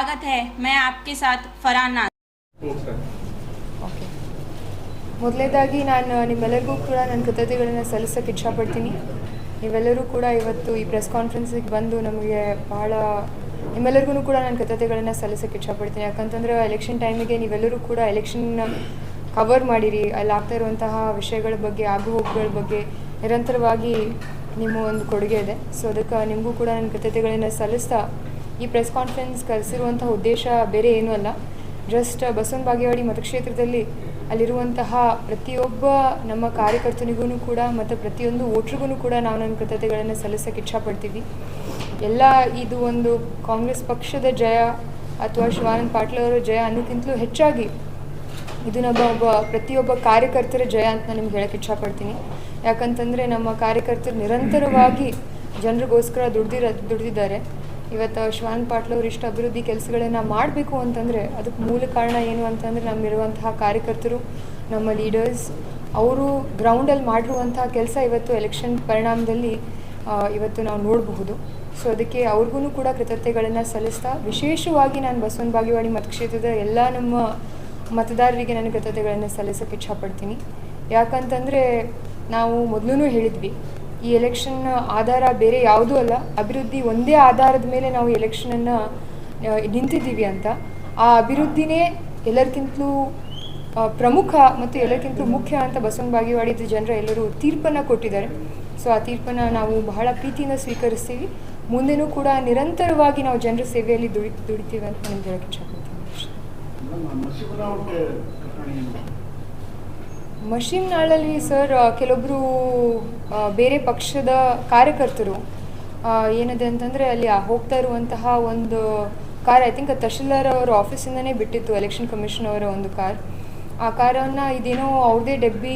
स्वागत है। मैं आपके साथ फरहान नाज। ಓಕೆ, ಮೊದಲನೇದಾಗಿ ನಾನು ನಿಮ್ಮೆಲ್ಲರಿಗೂ ಕೂಡ ನನ್ನ ಕೃತಜ್ಞತೆಗಳನ್ನು ಸಲ್ಲಿಸೋಕ್ಕೆ ಇಷ್ಟಪಡ್ತೀನಿ. ನೀವೆಲ್ಲರೂ ಕೂಡ ಇವತ್ತು ಈ ಪ್ರೆಸ್ ಕಾನ್ಫರೆನ್ಸಿಗೆ ಬಂದು ನಮಗೆ ಬಹಳ ನಿಮ್ಮೆಲ್ಲರಿಗೂ ಕೂಡ ನಾನು ಕೃತಜ್ಞತೆಗಳನ್ನು ಸಲ್ಲಿಸೋಕ್ಕೆ ಇಷ್ಟಪಡ್ತೀನಿ. ಯಾಕಂತಂದರೆ ಎಲೆಕ್ಷನ್ ಟೈಮಿಗೆ ನೀವೆಲ್ಲರೂ ಕೂಡ ಎಲೆಕ್ಷನ್ ಕವರ್ ಮಾಡಿರಿ, ಅಲ್ಲಿ ಆಗ್ತಾ ಇರುವಂತಹ ವಿಷಯಗಳ ಬಗ್ಗೆ, ಆಗುಹೋಗುಗಳ ಬಗ್ಗೆ ನಿರಂತರವಾಗಿ ನಿಮ್ಮ ಒಂದು ಕೊಡುಗೆ ಇದೆ. ಸೊ ಅದಕ್ಕೆ ನಿಮಗೂ ಕೂಡ ನನ್ನ ಕೃತಜ್ಞತೆಗಳನ್ನು ಸಲ್ಲಿಸ್ತಾ ಈ ಪ್ರೆಸ್ ಕಾನ್ಫರೆನ್ಸ್ ಕರೆಸಿರುವಂಥ ಉದ್ದೇಶ ಬೇರೆ ಏನೂ ಅಲ್ಲ. ಜಸ್ಟ್ ಬಸವನ ಬಾಗೇವಾಡಿ ಮತಕ್ಷೇತ್ರದಲ್ಲಿ ಅಲ್ಲಿರುವಂತಹ ಪ್ರತಿಯೊಬ್ಬ ನಮ್ಮ ಕಾರ್ಯಕರ್ತನಿಗೂ ಕೂಡ ಮತ್ತು ಪ್ರತಿಯೊಂದು ವೋಟ್ರಿಗೂ ಕೂಡ ನಾವು ನನ್ನ ಕೃತಜ್ಞತೆಗಳನ್ನು ಸಲ್ಲಿಸೋಕ್ಕೆ ಇಷ್ಟಪಡ್ತೀವಿ. ಎಲ್ಲ ಇದು ಒಂದು ಕಾಂಗ್ರೆಸ್ ಪಕ್ಷದ ಜಯ ಅಥವಾ ಶಿವಾನಂದ ಪಾಟೀಲ್ ಅವರ ಜಯ ಅನ್ನೋಕ್ಕಿಂತಲೂ ಹೆಚ್ಚಾಗಿ ಇದು ನಮ್ಮ ಪ್ರತಿಯೊಬ್ಬ ಕಾರ್ಯಕರ್ತರ ಜಯ ಅಂತ ನಾನು ನಿಮ್ಗೆ ಹೇಳೋಕ್ಕೆ ಇಷ್ಟಪಡ್ತೀನಿ. ಯಾಕಂತಂದರೆ ನಮ್ಮ ಕಾರ್ಯಕರ್ತರು ನಿರಂತರವಾಗಿ ಜನರಿಗೋಸ್ಕರ ದುಡ್ದಿದ್ದಾರೆ. ಇವತ್ತು ಶಿವಾನಂದ ಪಾಟೀಲ್ ಅವರು ಇಷ್ಟು ಅಭಿವೃದ್ಧಿ ಕೆಲಸಗಳನ್ನು ಮಾಡಬೇಕು ಅಂತಂದರೆ ಅದಕ್ಕೆ ಮೂಲ ಕಾರಣ ಏನು ಅಂತಂದರೆ ನಮ್ಮಿರುವಂತಹ ಕಾರ್ಯಕರ್ತರು, ನಮ್ಮ ಲೀಡರ್ಸ್, ಅವರು ಗ್ರೌಂಡಲ್ಲಿ ಮಾಡಿರುವಂತಹ ಕೆಲಸ ಇವತ್ತು ಎಲೆಕ್ಷನ್ ಪರಿಣಾಮದಲ್ಲಿ ಇವತ್ತು ನಾವು ನೋಡಬಹುದು. ಸೊ ಅದಕ್ಕೆ ಅವ್ರಿಗೂ ಕೂಡ ಕೃತಜ್ಞತೆಗಳನ್ನು ಸಲ್ಲಿಸ್ತಾ ವಿಶೇಷವಾಗಿ ನಾನು ಬಸವನ ಬಾಗೇವಾಡಿ ಮತಕ್ಷೇತ್ರದ ಎಲ್ಲ ನಮ್ಮ ಮತದಾರರಿಗೆ ನನ್ನ ಕೃತಜ್ಞತೆಗಳನ್ನು ಸಲ್ಲಿಸೋಕ್ಕೆ ಇಷ್ಟಪಡ್ತೀನಿ. ಯಾಕಂತಂದರೆ ನಾವು ಮೊದಲೂ ಹೇಳಿದ್ವಿ, ಈ ಎಲೆಕ್ಷನ್ ಆಧಾರ ಬೇರೆ ಯಾವುದೂ ಅಲ್ಲ, ಅಭಿವೃದ್ಧಿ ಒಂದೇ ಆಧಾರದ ಮೇಲೆ ನಾವು ಎಲೆಕ್ಷನನ್ನು ನಿಂತಿದ್ದೀವಿ ಅಂತ. ಆ ಅಭಿವೃದ್ಧಿನೇ ಎಲ್ಲರಿಗಿಂತಲೂ ಪ್ರಮುಖ ಮತ್ತು ಎಲ್ಲರಿಗಿಂತಲೂ ಮುಖ್ಯ ಅಂತ ಬಸವನ ಬಾಗೇವಾಡಿದ ಜನರ ಎಲ್ಲರೂ ತೀರ್ಪನ್ನು ಕೊಟ್ಟಿದ್ದಾರೆ. ಸೊ ಆ ತೀರ್ಪನ್ನು ನಾವು ಬಹಳ ಪ್ರೀತಿಯಿಂದ ಸ್ವೀಕರಿಸ್ತೀವಿ. ಮುಂದೆನೂ ಕೂಡ ನಿರಂತರವಾಗಿ ನಾವು ಜನರ ಸೇವೆಯಲ್ಲಿ ದುಡಿತೀವಿ ಅಂತ ನಿಮ್ಗೆ ಹೇಳಕ್ಕೆ ಇಷ್ಟಪಡ್ತೀನಿ. ಮಶೀಮ್ನಾಳಲ್ಲಿ ಸರ್ ಕೆಲವೊಬ್ಬರು ಬೇರೆ ಪಕ್ಷದ ಕಾರ್ಯಕರ್ತರು ಏನಿದೆ ಅಂತಂದರೆ ಅಲ್ಲಿ ಹೋಗ್ತಾ ಇರುವಂತಹ ಒಂದು ಕಾರ್, ಐ ಥಿಂಕ್ ತಹಶೀಲ್ದಾರ್ ಅವರ ಆಫೀಸಿಂದನೇ ಬಿಟ್ಟಿತ್ತು ಎಲೆಕ್ಷನ್ ಕಮಿಷನ್ ಅವರ ಒಂದು ಕಾರ್. ಆ ಕಾರನ್ನು ಇದೇನೋ ಅವ್ರದ್ದೇ ಡಬ್ಬಿ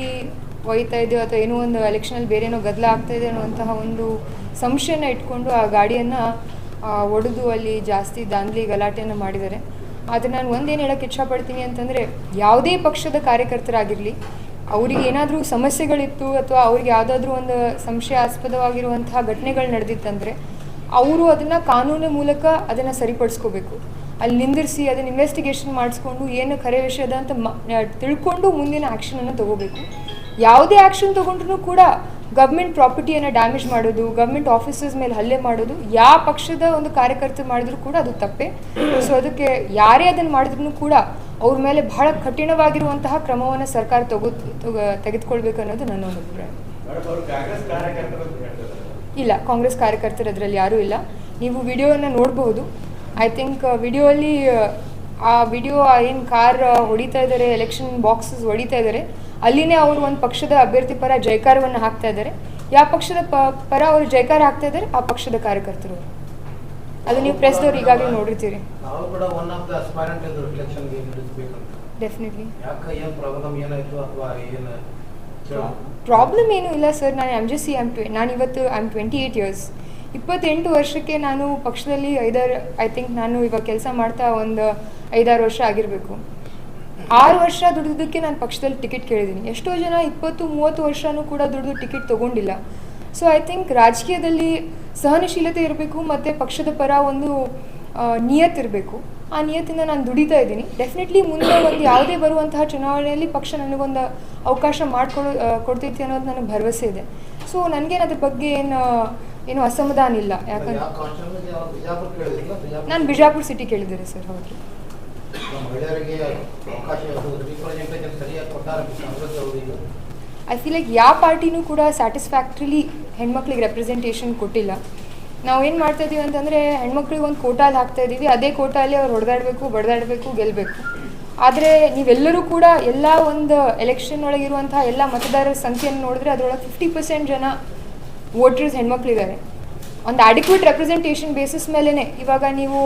ಒಯ್ತಾ ಇದೆ ಅಥವಾ ಏನೋ ಒಂದು ಎಲೆಕ್ಷನಲ್ಲಿ ಬೇರೆ ಏನೋ ಗದ್ದಲ ಆಗ್ತಾಯಿದೆ ಅನ್ನುವಂತಹ ಒಂದು ಸಂಶಯನ ಇಟ್ಕೊಂಡು ಆ ಗಾಡಿಯನ್ನು ಒಡೆದು ಅಲ್ಲಿ ಜಾಸ್ತಿ ದಾಂಧಲಿ ಗಲಾಟೆಯನ್ನು ಮಾಡಿದ್ದಾರೆ. ಆದರೆ ನಾನು ಒಂದೇನು ಹೇಳೋಕ್ಕೆ ಇಷ್ಟಪಡ್ತೀನಿ ಅಂತಂದರೆ, ಯಾವುದೇ ಪಕ್ಷದ ಕಾರ್ಯಕರ್ತರಾಗಿರಲಿ, ಅವ್ರಿಗೆ ಏನಾದರೂ ಸಮಸ್ಯೆಗಳಿತ್ತು ಅಥವಾ ಅವ್ರಿಗೆ ಯಾವುದಾದ್ರೂ ಒಂದು ಸಂಶಯಾಸ್ಪದವಾಗಿರುವಂತಹ ಘಟನೆಗಳು ನಡೆದಿತ್ತಂದರೆ ಅವರು ಅದನ್ನು ಕಾನೂನು ಮೂಲಕ ಅದನ್ನು ಸರಿಪಡಿಸ್ಕೋಬೇಕು. ಅಲ್ಲಿ ನಿಂದಿರಿಸಿ ಅದನ್ನು ಇನ್ವೆಸ್ಟಿಗೇಷನ್ ಮಾಡಿಸ್ಕೊಂಡು ಏನು ಖರೆ ವಿಷಯದ ಅಂತ ತಿಳ್ಕೊಂಡು ಮುಂದಿನ ಆ್ಯಕ್ಷನನ್ನು ತೊಗೋಬೇಕು. ಯಾವುದೇ ಆ್ಯಕ್ಷನ್ ತೊಗೊಂಡ್ರೂ ಕೂಡ ಗೌರ್ಮೆಂಟ್ ಪ್ರಾಪರ್ಟಿಯನ್ನು ಡ್ಯಾಮೇಜ್ ಮಾಡೋದು, ಗೌರ್ಮೆಂಟ್ ಆಫೀಸರ್ಸ್ ಮೇಲೆ ಹಲ್ಲೆ ಮಾಡೋದು ಯಾವ ಪಕ್ಷದ ಒಂದು ಕಾರ್ಯಕರ್ತರು ಮಾಡಿದ್ರು ಕೂಡ ಅದು ತಪ್ಪೇ. ಸೊ ಅದಕ್ಕೆ ಯಾರೇ ಅದನ್ನು ಮಾಡಿದ್ರೂ ಕೂಡ ಅವ್ರ ಮೇಲೆ ಬಹಳ ಕಠಿಣವಾಗಿರುವಂತಹ ಕ್ರಮವನ್ನು ಸರ್ಕಾರ ತೆಗೆದುಕೊಳ್ಬೇಕು ಅನ್ನೋದು ನನ್ನ ಒಂದು ಅಭಿಪ್ರಾಯ. ಇಲ್ಲ, ಕಾಂಗ್ರೆಸ್ ಕಾರ್ಯಕರ್ತರು ಅದರಲ್ಲಿ ಯಾರೂ ಇಲ್ಲ. ನೀವು ವಿಡಿಯೋವನ್ನು ನೋಡಬಹುದು. ಐ ಥಿಂಕ್ ವಿಡಿಯೋಲ್ಲಿ ಆ ವಿಡಿಯೋ ಏನು ಕಾರ್ ಹೊಡಿತಾ ಇದ್ದಾರೆ, ಎಲೆಕ್ಷನ್ ಬಾಕ್ಸಸ್ ಹೊಡಿತಾ ಇದ್ದಾರೆ, ಅಲ್ಲಿನೇ ಅವರು ಒಂದು ಪಕ್ಷದ ಅಭ್ಯರ್ಥಿ ಪರ ಜಯಕಾರವನ್ನು ಹಾಕ್ತಾ ಇದ್ದಾರೆ. ಯಾವ ಪಕ್ಷದ ಪರ ಅವರು ಜಯಕಾರ ಹಾಕ್ತಾ ಇದ್ದಾರೆ ಆ ಪಕ್ಷದ ಕಾರ್ಯಕರ್ತರು. ಅದು ನೀವು ಪ್ರೆಸ್ದವ್ರು ಈಗಾಗಲೇ ನೋಡಿರ್ತೀರಿ. ಡೆಫಿನೆಟ್ಲಿ ಪ್ರಾಬ್ಲಮ್ ಏನೂ ಇಲ್ಲ ಸರ್. ನಾನು ಇವತ್ತು ಐ ಆಮ್ 28 ಇಯರ್ಸ್. 28 ವರ್ಷಕ್ಕೆ ನಾನು ಪಕ್ಷದಲ್ಲಿ ಐ ಥಿಂಕ್ ನಾನು ಇವಾಗ ಕೆಲಸ ಮಾಡ್ತಾ ಒಂದು 5-6 ವರ್ಷ ಆಗಿರಬೇಕು. 6 ವರ್ಷ ದುಡಿದಕ್ಕೆ ನಾನು ಪಕ್ಷದಲ್ಲಿ ಟಿಕೆಟ್ ಕೇಳಿದ್ದೀನಿ. ಎಷ್ಟೋ ಜನ 20-30 ವರ್ಷನೂ ಕೂಡ ದುಡಿದು ಟಿಕೆಟ್ ತೊಗೊಂಡಿಲ್ಲ. ಸೊ ಐ ಥಿಂಕ್ ರಾಜಕೀಯದಲ್ಲಿ ಸಹನಶೀಲತೆ ಇರಬೇಕು ಮತ್ತು ಪಕ್ಷದ ಪರ ಒಂದು ನಿಯತ್ತಿರಬೇಕು. ಆ ನಿಯತ್ತಿಂದ ನಾನು ದುಡಿತಾ ಇದ್ದೀನಿ. ಡೆಫಿನೆಟ್ಲಿ ಮುಂದೆ ಒಂದು ಯಾವುದೇ ಬರುವಂತಹ ಚುನಾವಣೆಯಲ್ಲಿ ಪಕ್ಷ ನನಗೊಂದು ಅವಕಾಶ ಕೊಡ್ತೈತಿ ಅನ್ನೋದು ನನಗೆ ಭರವಸೆ ಇದೆ. ಸೊ ನನಗೇನು ಅದ್ರ ಬಗ್ಗೆ ಏನು ಅಸಮಾಧಾನ ಇಲ್ಲ. ಯಾಕಂದ್ರೆ ನಾನು ಬಿಜಾಪುರ ಸಿಟಿ ಕೇಳಿದ್ದೇನೆ ಸರ್. ಹೌದು. ಐ ಫೀಲ್ ಲೈಕ್ ಯಾವ ಪಾರ್ಟಿನೂ ಕೂಡ ಸ್ಯಾಟಿಸ್ಫ್ಯಾಕ್ಟ್ರಿಲಿ ಹೆಣ್ಮಕ್ಳಿಗೆ ರೆಪ್ರೆಸೆಂಟೇಷನ್ ಕೊಟ್ಟಿಲ್ಲ. ನಾವು ಏನು ಮಾಡ್ತಾ ಇದ್ದೀವಿ ಅಂತಂದರೆ ಹೆಣ್ಮಕ್ಳಿಗೆ ಒಂದು ಕೋಟಾಲ್ಲಿ ಹಾಕ್ತಾ ಇದ್ದೀವಿ. ಅದೇ ಕೋಟಾಲಿ ಅವ್ರು ಹೊಡೆದಾಡಬೇಕು, ಬಡ್ದಾಡಬೇಕು, ಗೆಲ್ಲಬೇಕು. ಆದರೆ ನೀವೆಲ್ಲರೂ ಕೂಡ ಎಲ್ಲ ಒಂದು ಎಲೆಕ್ಷನ್ ಒಳಗಿರುವಂತಹ ಎಲ್ಲ ಮತದಾರರ ಸಂಖ್ಯೆಯನ್ನು ನೋಡಿದ್ರೆ ಅದರೊಳಗೆ 50% ಜನ ವೋಟರ್ಸ್ ಹೆಣ್ಮಕ್ಳಿದ್ದಾರೆ. ಒಂದು ಅಡಿಕ್ವೇಟ್ ರೆಪ್ರೆಸೆಂಟೇಷನ್ ಬೇಸಿಸ್ ಮೇಲೇ ಇವಾಗ ನೀವು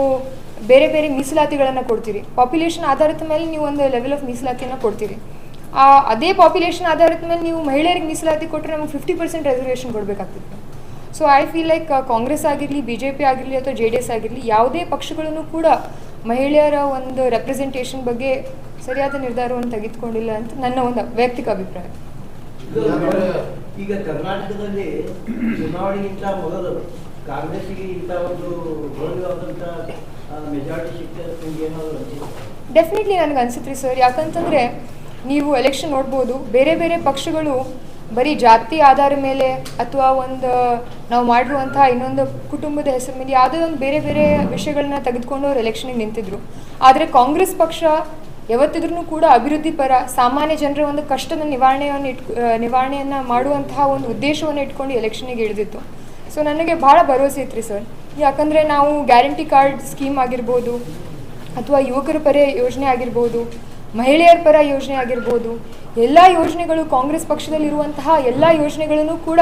ಬೇರೆ ಬೇರೆ ಮೀಸಲಾತಿಗಳನ್ನು ಕೊಡ್ತೀರಿ. ಪಾಪ್ಯುಲೇಷನ್ ಆಧಾರದ ಮೇಲೆ ನೀವು ಒಂದು ಲೆವೆಲ್ ಆಫ್ ಮೀಸಲಾತಿಯನ್ನು ಕೊಡ್ತೀರಿ. ಅದೇ ಪಾಪ್ಯುಲೇಷನ್ ಆಧಾರದ ಮೇಲೆ ನೀವು ಮಹಿಳೆಯರಿಗೆ ಮೀಸಲಾತಿ ಕೊಟ್ಟರೆ ನಮಗೆ 50% ರಿಸರ್ವೇಷನ್ ಕೊಡಬೇಕಾಗ್ತಿತ್ತು. So I feel like Congress ಆಗಿರಲಿ, BJP ಆಗಿರಲಿ ಅಥವಾ JDS ಆಗಿರಲಿ, ಯಾವುದೇ ಪಕ್ಷಗಳನ್ನು ಕೂಡ ಮಹಿಳೆಯರ ಒಂದು ರೆಪ್ರೆಸೆಂಟೇಷನ್ ಬಗ್ಗೆ ಸರಿಯಾದ ನಿರ್ಧಾರವನ್ನು ತೆಗೆದುಕೊಂಡಿಲ್ಲ ಅಂತ ನನ್ನ ಒಂದು ವೈಯಕ್ತಿಕ ಅಭಿಪ್ರಾಯ. ಈಗ ಕರ್ನಾಟಕದಲ್ಲಿ ಚುನಾವಣೆಗಿಂತ ಮೊದಲು ಕಾಂಗ್ರೆಸ್ಸಿಗೆ ಇಂಥ ಒಂದು ಗೌರವವಾದಂಥ ಮೆಜಾರಿಟಿ ಸಿಗ್ತದೆ ನಿಮ್ಗೆ ಏನಾದರೂ ಅನ್ಸಿದೆ? ಡೆಫಿನೆಟ್ಲಿ ನನಗೆ ಅನ್ಸುತ್ತೆ ರೀ ಸರ್. ಯಾಕಂತಂದರೆ ನೀವು ಎಲೆಕ್ಷನ್ ನೋಡ್ಬೋದು, ಬೇರೆ ಬೇರೆ ಪಕ್ಷಗಳು ಬರೀ ಜಾತಿ ಆಧಾರ ಮೇಲೆ ಅಥವಾ ಒಂದು ನಾವು ಮಾಡಿರುವಂತಹ ಇನ್ನೊಂದು ಕುಟುಂಬದ ಹೆಸರು ಮೇಲೆ ಯಾವುದೋ ಒಂದು ಬೇರೆ ಬೇರೆ ವಿಷಯಗಳನ್ನ ತೆಗೆದುಕೊಂಡು ಅವ್ರು ಎಲೆಕ್ಷನಿಗೆ ನಿಂತಿದ್ರು. ಆದರೆ ಕಾಂಗ್ರೆಸ್ ಪಕ್ಷ ಯಾವತ್ತಿದ್ರೂ ಕೂಡ ಅಭಿವೃದ್ಧಿ ಪರ, ಸಾಮಾನ್ಯ ಜನರ ಒಂದು ಕಷ್ಟದ ನಿವಾರಣೆಯನ್ನು ಮಾಡುವಂತಹ ಒಂದು ಉದ್ದೇಶವನ್ನು ಇಟ್ಕೊಂಡು ಎಲೆಕ್ಷನಿಗೆ ಇಳಿದಿತ್ತು. ಸೊ ನನಗೆ ಭಾಳ ಭರವಸೆ ಇತ್ತು ರೀ ಸರ್. ಯಾಕಂದರೆ ನಾವು ಗ್ಯಾರಂಟಿ ಕಾರ್ಡ್ ಸ್ಕೀಮ್ ಆಗಿರ್ಬೋದು, ಅಥವಾ ಯುವಕರ ಪರ ಯೋಜನೆ ಆಗಿರ್ಬೋದು, ಮಹಿಳೆಯರ ಪರ ಯೋಜನೆ ಆಗಿರ್ಬೋದು, ಎಲ್ಲ ಯೋಜನೆಗಳು ಕಾಂಗ್ರೆಸ್ ಪಕ್ಷದಲ್ಲಿರುವಂತಹ ಎಲ್ಲ ಯೋಜನೆಗಳನ್ನು ಕೂಡ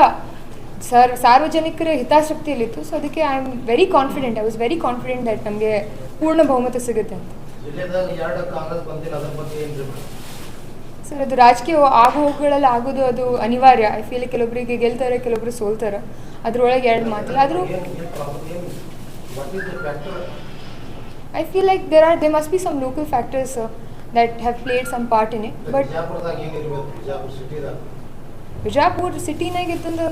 ಸಾರ್ವಜನಿಕರ ಹಿತಾಸಕ್ತಿಯಲ್ಲಿತ್ತು. ಸೊ ಅದಕ್ಕೆ I am very confident, I was very confident that ನಮಗೆ ಪೂರ್ಣ ಬಹುಮತ ಸಿಗುತ್ತೆ ಅಂತ. ಸರ್ ಅದು ರಾಜಕೀಯ ಹೋಗುಗಳಲ್ಲಿ ಆಗೋದು ಅದು ಅನಿವಾರ್ಯ. ಐ ಫೀಲ್ ಕೆಲವೊಬ್ಬರಿಗೆ ಗೆಲ್ತಾರೆ, ಕೆಲವೊಬ್ರು ಸೋಲ್ತಾರೆ, ಅದರೊಳಗೆ ಎರಡು ಮಾತಿಲ್ಲ. ಆದರೂ I feel like there must be some local factors that have played some part in it. But Bijapur ಸಿಟಿನಾಗ ಇತ್ತಂದ್ರೆ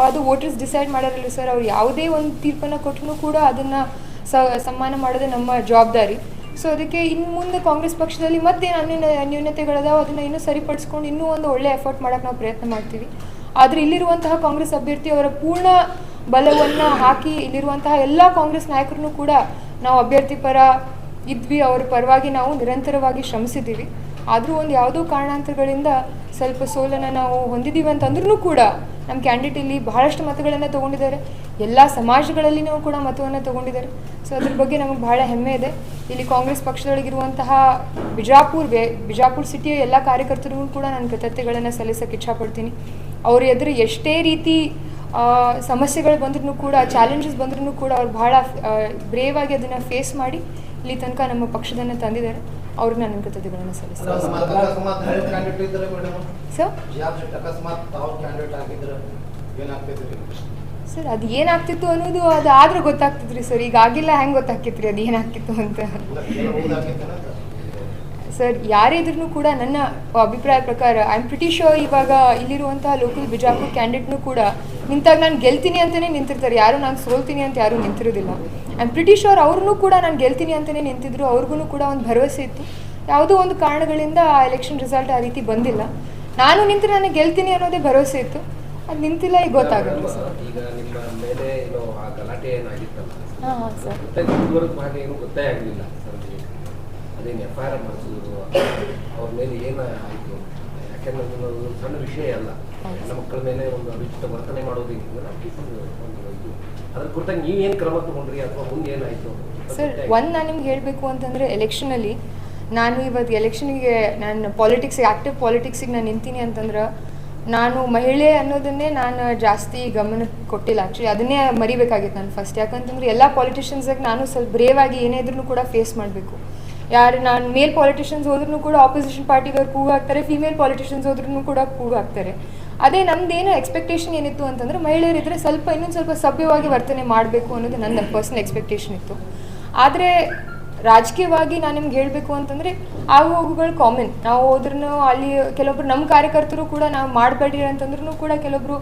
ಅದು ವೋಟರ್ಸ್ ಡಿಸೈಡ್ ಮಾಡಾರಲ್ಲ ಸರ್. ಅವ್ರು ಯಾವುದೇ ಒಂದು ತೀರ್ಪನ್ನು ಕೊಟ್ಟರು ಕೂಡ ಅದನ್ನು ಸನ್ಮಾನ ಮಾಡೋದೇ ನಮ್ಮ ಜವಾಬ್ದಾರಿ. ಸೊ ಅದಕ್ಕೆ ಇನ್ನು ಮುಂದೆ ಕಾಂಗ್ರೆಸ್ ಪಕ್ಷದಲ್ಲಿ ಮತ್ತೇನು ನ್ಯೂನತೆಗಳದಾವ ಅದನ್ನು ಇನ್ನೂ ಸರಿಪಡಿಸ್ಕೊಂಡು ಇನ್ನೂ ಒಂದು ಒಳ್ಳೆ ಎಫರ್ಟ್ ಮಾಡೋಕ್ಕೆ ನಾವು ಪ್ರಯತ್ನ ಮಾಡ್ತೀವಿ. ಆದರೆ ಇಲ್ಲಿರುವಂತಹ ಕಾಂಗ್ರೆಸ್ ಅಭ್ಯರ್ಥಿ ಅವರ ಪೂರ್ಣ ಬಲವನ್ನು ಹಾಕಿ ಇಲ್ಲಿರುವಂತಹ ಎಲ್ಲ ಕಾಂಗ್ರೆಸ್ ನಾಯಕರನ್ನು ಕೂಡ ನಾವು ಅಭ್ಯರ್ಥಿ ಪರ ಇದ್ವಿ, ಅವರ ಪರವಾಗಿ ನಾವು ನಿರಂತರವಾಗಿ ಶ್ರಮಿಸಿದ್ದೀವಿ. ಆದರೂ ಒಂದು ಯಾವುದೋ ಕಾರಣಾಂತರಗಳಿಂದ ಸ್ವಲ್ಪ ಸೋಲನ್ನು ನಾವು ಹೊಂದಿದ್ದೀವಿ ಅಂತಂದ್ರೂ ಕೂಡ ನಮ್ಮ ಕ್ಯಾಂಡಿಡೇಟ್ ಇಲ್ಲಿ ಬಹಳಷ್ಟು ಮತಗಳನ್ನು ತೊಗೊಂಡಿದ್ದಾರೆ, ಎಲ್ಲ ಸಮಾಜಗಳಲ್ಲಿನೂ ಕೂಡ ಮತವನ್ನು ತೊಗೊಂಡಿದ್ದಾರೆ. ಸೊ ಅದ್ರ ಬಗ್ಗೆ ನಮಗೆ ಬಹಳ ಹೆಮ್ಮೆ ಇದೆ. ಇಲ್ಲಿ ಕಾಂಗ್ರೆಸ್ ಪಕ್ಷದೊಳಗಿರುವಂತಹ ಬಿಜಾಪುರ ಸಿಟಿಯ ಎಲ್ಲ ಕಾರ್ಯಕರ್ತರಿಗೂ ಕೂಡ ನಾನು ಕೃತಜ್ಞತೆಗಳನ್ನು ಸಲ್ಲಿಸೋಕ್ಕೆ ಇಚ್ಛಪಡ್ತೀನಿ. ಅವ್ರ ಎದುರು ಎಷ್ಟೇ ರೀತಿ ಸಮಸ್ಯೆಗಳು ಬಂದ್ರೂ ಕೂಡ, ಚಾಲೆಂಜಸ್ ಬಂದ್ರೂ ಕೂಡ ಅವ್ರು ಭಾಳ ಬ್ರೇವ್ ಆಗಿ ಅದನ್ನು ಫೇಸ್ ಮಾಡಿ ಇಲ್ಲಿ ತನಕ ನಮ್ಮ ಪಕ್ಷದನ್ನು ತಂದಿದ್ದಾರೆ. ಅವ್ರಿಗೆ ನಾನು ಕೃತಜ್ಞತೆಗಳನ್ನು ಸಲ್ಲಿಸ್ತೀನಿ. ಸರ್ ಅದು ಏನಾಗ್ತಿತ್ತು ಅನ್ನೋದು ಅದು ಆದ್ರೆ ಗೊತ್ತಾಗ್ತಿತ್ತು ರೀ ಸರ್. ಈಗ ಆಗಿಲ್ಲ, ಹೆಂಗೆ ಗೊತ್ತಾಗ್ತಿತ್ತು ರೀ ಅದು ಏನಾಗ್ತಿತ್ತು ಅಂತ. ಸರ್ ಯಾರೇ ಇದ್ರೂ ಕೂಡ ನನ್ನ ಅಭಿಪ್ರಾಯ ಪ್ರಕಾರ ಐ ಆಮ್ ಪ್ರಿಟಿ ಶ್ಯೂರ್ ಇವಾಗ ಇಲ್ಲಿರುವಂತಹ ಲೋಕಲ್ ಬಿಜಾಪುರ ಕ್ಯಾಂಡಿಡೇಟ್ನು ಕೂಡ ನಿಂತಾಗ ನಾನು ಗೆಲ್ತೀನಿ ಅಂತಲೇ ನಿಂತಿರ್ತಾರೆ. ಯಾರು ನಾನು ಸೋಲ್ತೀನಿ ಅಂತ ಯಾರೂ ನಿಂತಿರೋದಿಲ್ಲ. ಐ ಆಮ್ ಪ್ರಿಟಿ ಶ್ಯೂರ್ ಅವ್ರೂ ಕೂಡ ನಾನು ಗೆಲ್ತೀನಿ ಅಂತಲೇ ನಿಂತಿದ್ರು. ಅವ್ರಿಗೂ ಕೂಡ ಒಂದು ಭರವಸೆ ಇತ್ತು. ಯಾವುದೋ ಒಂದು ಕಾರಣಗಳಿಂದ ಆ ಎಲೆಕ್ಷನ್ ರಿಸಲ್ಟ್ ಆ ರೀತಿ ಬಂದಿಲ್ಲ. ನಾನು ನಿಂತು ನನಗೆ ಗೆಲ್ತೀನಿ ಅನ್ನೋದೇ ಭರವಸೆ ಇತ್ತು. ಅದು ನಿಂತಿಲ್ಲ, ಈಗ ಗೊತ್ತಾಗಲ್ಲ ಸರ್. ಈಗ ನಿಮ್ಮ ಮೇಲೆ ಆ ಗಲಾಟೆ ಏನಾಗಿತ್ತಲ್ಲ, ಹಾಂ ಸರ್, ಏನು ಗೊತ್ತೇ ಆಗಲಿಲ್ಲ ಸರ್. ಅದೇನು FIR ಮಾಡಿಸಿದ್ರು, ಅವ್ರ ಮೇಲೆ ಏನಾಯಿತು? ಯಾಕೆಂದ್ರೆ ಅದು ಸಣ್ಣ ವಿಷಯ ಅಲ್ಲ. ಹೆಣ್ಣ ಮಕ್ಕಳ ಮೇಲೆ ಒಂದು ಅನುಚಿತ ವರ್ತನೆ ಮಾಡೋದಿಲ್ಲ. ಅದ್ರ ಕುರಿತಾಗಿ ನೀವೇನು ಕ್ರಮ ತಗೊಂಡ್ರಿ ಅಥವಾ ಮುಂದೆ ಏನಾಯಿತು ಸರ್? ನಾನು ನಿಮ್ಗೆ ಹೇಳಬೇಕು ಅಂತಂದರೆ ಎಲೆಕ್ಷನಲ್ಲಿ ನಾನು ಇವತ್ತು ಎಲೆಕ್ಷನ್ಗೆ ನಾನು ಆ್ಯಕ್ಟಿವ್ ಪಾಲಿಟಿಕ್ಸಿಗೆ ನಾನು ನಿಂತೀನಿ ಅಂತಂದ್ರೆ ನಾನು ಮಹಿಳೆ ಅನ್ನೋದನ್ನೇ ನಾನು ಜಾಸ್ತಿ ಗಮನ ಕೊಟ್ಟಿಲ್ಲ. ಆ್ಯಕ್ಚುಲಿ ಅದನ್ನೇ ಮರಿಬೇಕಾಗಿತ್ತು ನಾನು ಫಸ್ಟ್. ಯಾಕಂತಂದರೆ ಎಲ್ಲ ಪಾಲಿಟಿಷಿಯನ್ಸಾಗಿ ನಾನು ಸ್ವಲ್ಪ ಬ್ರೇವ್ ಆಗಿ ಏನೇ ಇದ್ರೂ ಕೂಡ ಫೇಸ್ ಮಾಡಬೇಕು. ನಾನು ಮೇಲ್ ಪಾಲಿಟಿಷಿಯನ್ಸ್ ಹೋದ್ರೂ ಕೂಡ ಆಪೋಸಿಷನ್ ಪಾರ್ಟಿಗವ್ರು ಕೂಗು ಹಾಕ್ತಾರೆ, ಫೀಮೇಲ್ ಪಾಲಿಟಿಷಿಯನ್ಸ್ ಹೋದ್ರೂ ಕೂಡ ಕೂಗು ಹಾಕ್ತಾರೆ. ಅದೇ ನಮ್ಮದೇನು ಎಕ್ಸ್ಪೆಕ್ಟೇಷನ್ ಏನಿತ್ತು ಅಂತಂದರೆ ಮಹಿಳೆಯರಿದ್ದರೆ ಇನ್ನೊಂದು ಸ್ವಲ್ಪ ಸಭ್ಯವಾಗಿ ವರ್ತನೆ ಮಾಡಬೇಕು ಅನ್ನೋದು ನನ್ನ ಪರ್ಸನಲ್ ಎಕ್ಸ್ಪೆಕ್ಟೇಷನ್ ಇತ್ತು. ಆದರೆ ರಾಜಕೀಯವಾಗಿ ನಾನು ನಿಮ್ಗೆ ಹೇಳಬೇಕು ಅಂತಂದರೆ ಹೋಗುಗಳು ಕಾಮನ್. ನಾವು ಹೋದ್ರೂ ಅಲ್ಲಿ ಕೆಲವೊಬ್ರು ನಮ್ಮ ಕಾರ್ಯಕರ್ತರು ಕೂಡ ನಾವು ಮಾಡಬೇಡಿ ಅಂತಂದ್ರೂ ಕೂಡ ಕೆಲವೊಬ್ರು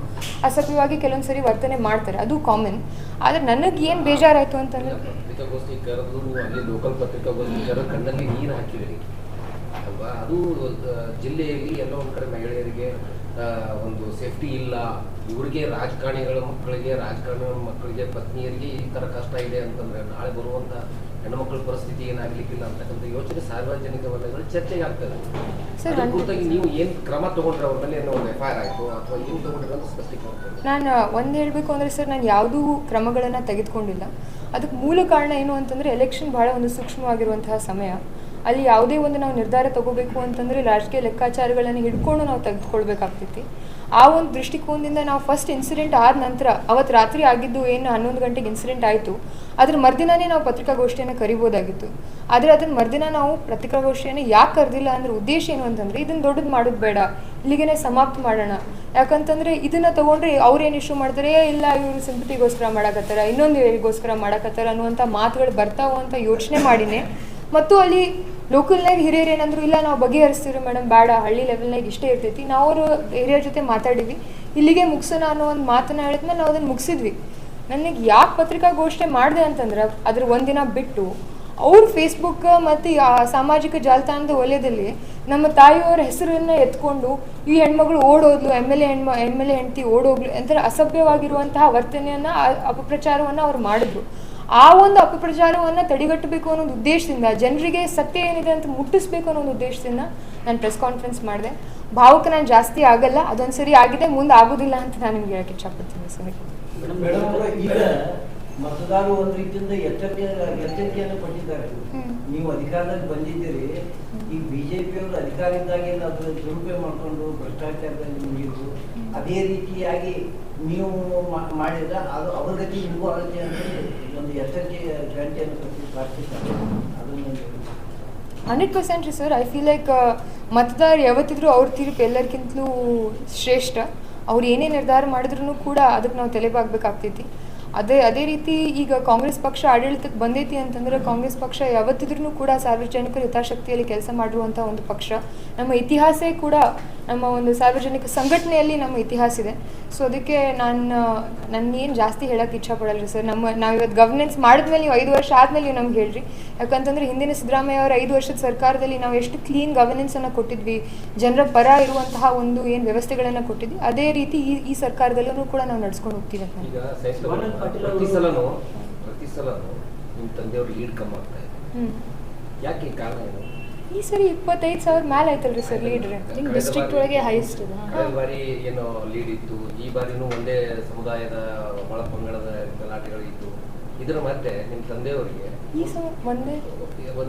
ಅಸಭ್ಯವಾಗಿ ಕೆಲವೊಂದು ಸರಿ ವರ್ತನೆ ಮಾಡ್ತಾರೆ, ಅದು ಕಾಮನ್. ಆದರೆ ನನಗೆ ಏನು ಬೇಜಾರಾಯಿತು ಅಂತಂದರೆ ಪತ್ರಿಕಾಗೋಷ್ಠಿ ಕರೆದು ನೀವು ಅಲ್ಲಿ ಲೋಕಲ್ ಪತ್ರಿಕಾಗೋಷ್ಠಿ ಕರೆದು ಕಣ್ಣಲ್ಲಿ ನೀರು ಹಾಕಿದ್ರಿ ಅಲ್ವಾ? ಅದು ಜಿಲ್ಲೆಯಲ್ಲಿ ಎಲ್ಲೋ ಒಂದು ಕಡೆ ಮಹಿಳೆಯರಿಗೆ ಒಂದು ಸೇಫ್ಟಿ ಇಲ್ಲ, ಇವರಿಗೆ ರಾಜಕಾರಣಿಗಳ ಮಕ್ಕಳಿಗೆ ಪತ್ನಿಯರಿಗೆ ಈ ಥರ ಕಷ್ಟ ಇದೆ ಅಂತಂದರೆ ನಾಳೆ ಬರುವಂಥ ಹೆಣ್ಣುಮಕ್ಕಳ ಪರಿಸ್ಥಿತಿ ಏನಾಗಲಿಕ್ಕಿಲ್ಲ ಅಂತಕ್ಕಂಥ ಯೋಚನೆ ಸಾರ್ವಜನಿಕ ವಲಯಗಳು ಚರ್ಚೆಗೆ ಆಗ್ತದೆ. ಅದ್ರ ಕುರಿತಾಗಿ ನೀವು ಏನು ಕ್ರಮ ತೊಗೊಂಡ್ರೆ ಅವ್ರ ಮೇಲೆ ಏನೋ ಒಂದು FIR ಆಯಿತು ಅಥವಾ ಏನು ತೊಗೊಂಡ್ರೆ ಅಂತ ಸ್ಪಷ್ಟೀಕರಣ? ನಾನು ಒಂದು ಹೇಳಬೇಕು ಅಂದರೆ ಸರ್, ನಾನು ಯಾವುದೂ ಕ್ರಮಗಳನ್ನು ತೆಗೆದುಕೊಂಡಿಲ್ಲ. ಅದಕ್ಕೆ ಮೂಲ ಕಾರಣ ಏನು ಅಂತಂದರೆ ಎಲೆಕ್ಷನ್ ಭಾಳ ಒಂದು ಸೂಕ್ಷ್ಮವಾಗಿರುವಂತಹ ಸಮಯ. ಅಲ್ಲಿ ಯಾವುದೇ ಒಂದು ನಾವು ನಿರ್ಧಾರ ತಗೋಬೇಕು ಅಂತಂದರೆ ರಾಜಕೀಯ ಲೆಕ್ಕಾಚಾರಗಳನ್ನು ಹಿಡ್ಕೊಂಡು ನಾವು ತೆಗೆದುಕೊಳ್ಬೇಕಾಗ್ತೈತಿ. ಆ ಒಂದು ದೃಷ್ಟಿಕೋನದಿಂದ ನಾವು ಫಸ್ಟ್ ಇನ್ಸಿಡೆಂಟ್ ಆದ ನಂತರ ಅವತ್ತು ರಾತ್ರಿ ಆಗಿದ್ದು ಏನು 11 ಗಂಟೆಗೆ ಇನ್ಸಿಡೆಂಟ್ ಆಯಿತು, ಅದ್ರ ಮರುದಿನನೇ ನಾವು ಪತ್ರಿಕಾಗೋಷ್ಠಿಯನ್ನು ಕರಿಬೋದಾಗಿತ್ತು. ಆದರೆ ಅದನ್ನ ಮರುದಿನ ನಾವು ಪತ್ರಿಕಾಗೋಷ್ಠಿಯನ್ನು ಯಾಕೆ ಕರೆದಿಲ್ಲ ಅಂದರೆ ಉದ್ದೇಶ ಏನು ಅಂತಂದರೆ ಇದನ್ನು ದೊಡ್ಡದು ಮಾಡೋದು ಬೇಡ, ಇಲ್ಲಿಗೆ ಸಮಾಪ್ತ ಮಾಡೋಣ. ಯಾಕಂತಂದರೆ ಇದನ್ನು ತೊಗೊಂಡ್ರೆ ಅವ್ರೇನು ಇಶ್ಯೂ ಮಾಡ್ತಾರೆ, ಇಲ್ಲ ಇವರು ಸಿಂಪತಿಗೋಸ್ಕರ ಮಾಡಕತ್ತಾರ, ಇನ್ನೊಂದು ಗೋಸ್ಕರ ಮಾಡಕತ್ತಾರ ಅನ್ನುವಂಥ ಮಾತುಗಳು ಬರ್ತಾವ ಅಂತ ಯೋಚನೆ ಮಾಡಿನೇ. ಮತ್ತು ಅಲ್ಲಿ ಲೋಕಲ್ನಾಗ ಹಿರಿಯರು ಏನಂದ್ರು, ಇಲ್ಲ ನಾವು ಬಗೆಹರಿಸ್ತೀವಿ ಮೇಡಮ್, ಬೇಡ ಹಳ್ಳಿ ಲೆವೆಲ್ನಾಗ ಇಷ್ಟೇ ಇರ್ತೈತಿ, ನಾವು ಅವರು ಹಿರಿಯರ ಜೊತೆ ಮಾತಾಡಿದ್ವಿ, ಇಲ್ಲಿಗೆ ಮುಗಿಸೋಣ ಅನ್ನೋ ಒಂದು ಮಾತನ್ನ ಹೇಳಿದ್ಮೇಲೆ ನಾವು ಅದನ್ನು ಮುಗಿಸಿದ್ವಿ. ನನಗೆ ಯಾಕೆ ಪತ್ರಿಕಾಗೋಷ್ಠಿ ಮಾಡಿದೆ ಅಂತಂದ್ರೆ ಅದ್ರ ಒಂದಿನ ಬಿಟ್ಟು ಅವ್ರು ಫೇಸ್ಬುಕ್ ಮತ್ತು ಸಾಮಾಜಿಕ ಜಾಲತಾಣದ ವಲಯದಲ್ಲಿ ನಮ್ಮ ತಾಯಿಯವರ ಹೆಸರನ್ನು ಎತ್ಕೊಂಡು ಈ ಹೆಣ್ಮಗಳು ಓಡೋದ್ಲು, ಎಮ್ ಎಲ್ ಎ ಹೆಂಡತಿ ಓಡೋಗ್ಲು ಅಂತಾರೆ ಅಸಭ್ಯವಾಗಿರುವಂತಹ ವರ್ತನೆಯನ್ನು ಅಪಪ್ರಚಾರವನ್ನು ಅವ್ರು ಮಾಡಿದ್ರು. ಆ ಒಂದು ಅಪಪ್ರಚಾರವನ್ನು ತಡೆಗಟ್ಟಬೇಕು ಅನ್ನೋ ಒಂದು ಉದ್ದೇಶದಿಂದ, ಜನರಿಗೆ ಸತ್ಯ ಏನಿದೆ ಅಂತ ಮುಟ್ಟಿಸ್ಬೇಕು ಅನ್ನೋ ಒಂದು ಉದ್ದೇಶದಿಂದ ನಾನು ಪ್ರೆಸ್ ಕಾನ್ಫರೆನ್ಸ್ ಮಾಡಿದೆ. ಭಾವುಕ ನಾನು ಜಾಸ್ತಿ ಆಗಲ್ಲ, ಅದೊಂದು ಸರಿ ಆಗಿದೆ, ಮುಂದೆ ಆಗೋದಿಲ್ಲ ಅಂತ ನಾನು ನಿಮ್ಗೆ ಹೇಳಕ್ಕೆ ಇಷ್ಟಪಡ್ತೀನಿ ಸರ್. ಮೇಡಮ್, ಈಗ ಮತದಾರರು ಒಂದು ರೀತಿಯಿಂದ ಎಚ್ಚರಿಕೆಯನ್ನು ಕೊಟ್ಟಿದ್ದಾರೆ. ನೀವು ಅಧಿಕಾರದಲ್ಲಿ ಬಂದಿದ್ದೀರಿ, ಈ ಬಿಜೆಪಿ ಅವರು ಅಧಿಕಾರ ಇದ್ದಾಗ ಏನಾದರೂ ದುರುಪಯೋಗ ಮಾಡಿಕೊಂಡು ಭ್ರಷ್ಟಾಚಾರದಲ್ಲಿ ಮುಗಿದು ಅದೇ ರೀತಿಯಾಗಿ ನೀವು ಮಾಡಿದ್ರೆ ಅದು ಅವ್ರ ಗತಿ ನಿಮಗೂ ಆಗುತ್ತೆ ಅಂತ ಒಂದು ಎಚ್ಚರಿಕೆ ಗಂಟೆಯನ್ನು ಕೊಟ್ಟು ಪ್ರಾರ್ಥಿಸ್ತಾರೆ. ಅದನ್ನು 100% ರೀ ಸರ್. ಐ ಫೀಲ್ ಲೈಕ್ ಮತದಾರ ಯಾವತ್ತಿದ್ರು ಅವ್ರ ತೀರ್ಪು ಎಲ್ಲರಿಗಿಂತಲೂ ಶ್ರೇಷ್ಠ. ಅವ್ರು ಏನೇ ನಿರ್ಧಾರ ಮಾಡಿದ್ರು ಕೂಡ ಅದಕ್ಕೆ ನಾವು ತಲೆಬಾಗಬೇಕಾಗ್ತೈತಿ. ಅದೇ ರೀತಿ ಈಗ ಕಾಂಗ್ರೆಸ್ ಪಕ್ಷ ಆಡಳಿತಕ್ಕೆ ಬಂದೈತಿ ಅಂತಂದರೆ ಕಾಂಗ್ರೆಸ್ ಪಕ್ಷ ಯಾವತ್ತಿದ್ರೂ ಕೂಡ ಸಾರ್ವಜನಿಕರ ಹಿತಾಸಕ್ತಿಯಲ್ಲಿ ಕೆಲಸ ಮಾಡಿರುವಂಥ ಒಂದು ಪಕ್ಷ. ನಮ್ಮ ಇತಿಹಾಸ ಕೂಡ ನಮ್ಮ ಒಂದು ಸಾರ್ವಜನಿಕ ಸಂಘಟನೆಯಲ್ಲಿ ನಮ್ಮ ಇತಿಹಾಸ ಇದೆ. ಸೊ ಅದಕ್ಕೆ ನಾನೇನು ಜಾಸ್ತಿ ಹೇಳೋಕ್ಕೆ ಇಚ್ಛಪಡಲ್ಲ ರೀ ಸರ್. ನಾವು ಇವತ್ತು ಗವರ್ನೆನ್ಸ್ ಮಾಡಿದ್ಮೇಲೆ ನೀವು 5 ವರ್ಷ ಆದಮೇಲೆ ನೀವು ನಮ್ಗೆ ಹೇಳ್ರಿ. ಯಾಕಂತಂದರೆ ಹಿಂದಿನ ಸಿದ್ದರಾಮಯ್ಯ ಅವರ 5 ವರ್ಷದ ಸರ್ಕಾರದಲ್ಲಿ ನಾವು ಎಷ್ಟು ಕ್ಲೀನ್ ಗವರ್ನೆನ್ಸನ್ನು ಕೊಟ್ಟಿದ್ವಿ, ಜನರ ಪರ ಇರುವಂತಹ ಒಂದು ಏನು ವ್ಯವಸ್ಥೆಗಳನ್ನು ಕೊಟ್ಟಿದ್ವಿ, ಅದೇ ರೀತಿ ಈ ಸರ್ಕಾರದಲ್ಲೂ ಕೂಡ ನಾವು ನಡ್ಸ್ಕೊಂಡು ಹೋಗ್ತೀವಿ ಅಂತ. ಪ್ರತಿ ಸಲನೂ ನಿಮ್ಮ ತಂದೆಯವ್ರು ಲೀಡ್ ಕಮ್ಮಿ ಆಗ್ತಾ ಇದೆ. ಯಾಕೆ ಕಾರಣ ಏನು? ಈ ಸರಿ 25,000 ಮೇಲೆ ಆಯ್ತಲ್ರಿ ಸರ್ ಲೀಡ್ರೆ. ನಿಮ್ಮ ಡಿಸ್ಟ್ರಿಕ್ಟ್ ಒಳಗೆ ಹೈಯೆಸ್ಟ್ ಇದೆ. ಕಳೆದ ಬಾರಿ ಏನೋ ಲೀಡ್ ಇತ್ತು, ಈ ಬಾರಿನೂ ಒಂದೇ ಸಮುದಾಯದ ಒಳ ಪಂಗಡದ ಗಲಾಟೆಗಳು ಇತ್ತು. ಇದರ ಮಧ್ಯೆ ನಿಮ್ಮ ತಂದೆಯವರಿಗೆ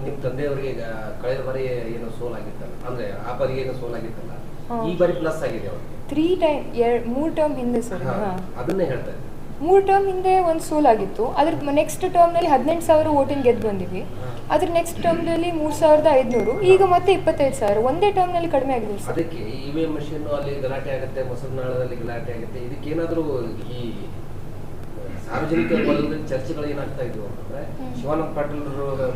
ನಿಮ್ಮ ತಂದೆಯವರಿಗೆ ಕಳೆದ ಬಾರಿ ಏನೋ ಸೋಲಾಗಿತ್ತಲ್ಲ, ಅಂದ್ರೆ ಆ ಬಾರಿ ಏನೋ ಸೋಲಾಗಿತ್ತಲ್ಲ, ಈ ಬಾರಿ ಪ್ಲಸ್ ಆಗಿದೆ ಅವ್ರಿಗೆ 3 ಟರ್ಮ್ ಹಿಂದೆ ಸರ್. ಅದನ್ನೇ ಹೇಳ್ತಾ ಇದ್ದೀನಿ. 3 ಟರ್ಮ್ ಹಿಂದೆ ಒಂದು ಸೋಲಾಗಿತ್ತು. ಅದ್ರ ನೆಕ್ಸ್ಟ್ ಟರ್ಮ್ನಲ್ಲಿ 18,000 ವೋಟಿಂಗ್ ಗೆದ್ದು ಬಂದಿವಿ. ಅದ್ರ ನೆಕ್ಸ್ಟ್ ಟರ್ಮ್ನಲ್ಲಿ 3,500, ಈಗ ಮತ್ತೆ 25,000. ಒಂದೇ ಟರ್ಮ್ನಲ್ಲಿ ಕಡಿಮೆ ಆಗಿದೆ ಸರ್. ಅದಕ್ಕೆ ಇವಿಎಂ ಮಷೀನ್ ಅಲ್ಲಿ ಗಲಾಟೆ ಆಗುತ್ತೆ, ಮೊಸರನಾಳದಲ್ಲಿ ಗಲಾಟೆ ಆಗುತ್ತೆ. ಇದಕ್ಕೇನಾದ್ರೂ ಈ ಸಾರ್ವಜನಿಕ ವಲಯದಲ್ಲಿ ಚರ್ಚೆಗಳು ಏನಾಗ್ತಾ ಇದ್ವು ಅಂತಂದ್ರೆ ಶಿವಾನಂದ ಪಾಟೀಲ್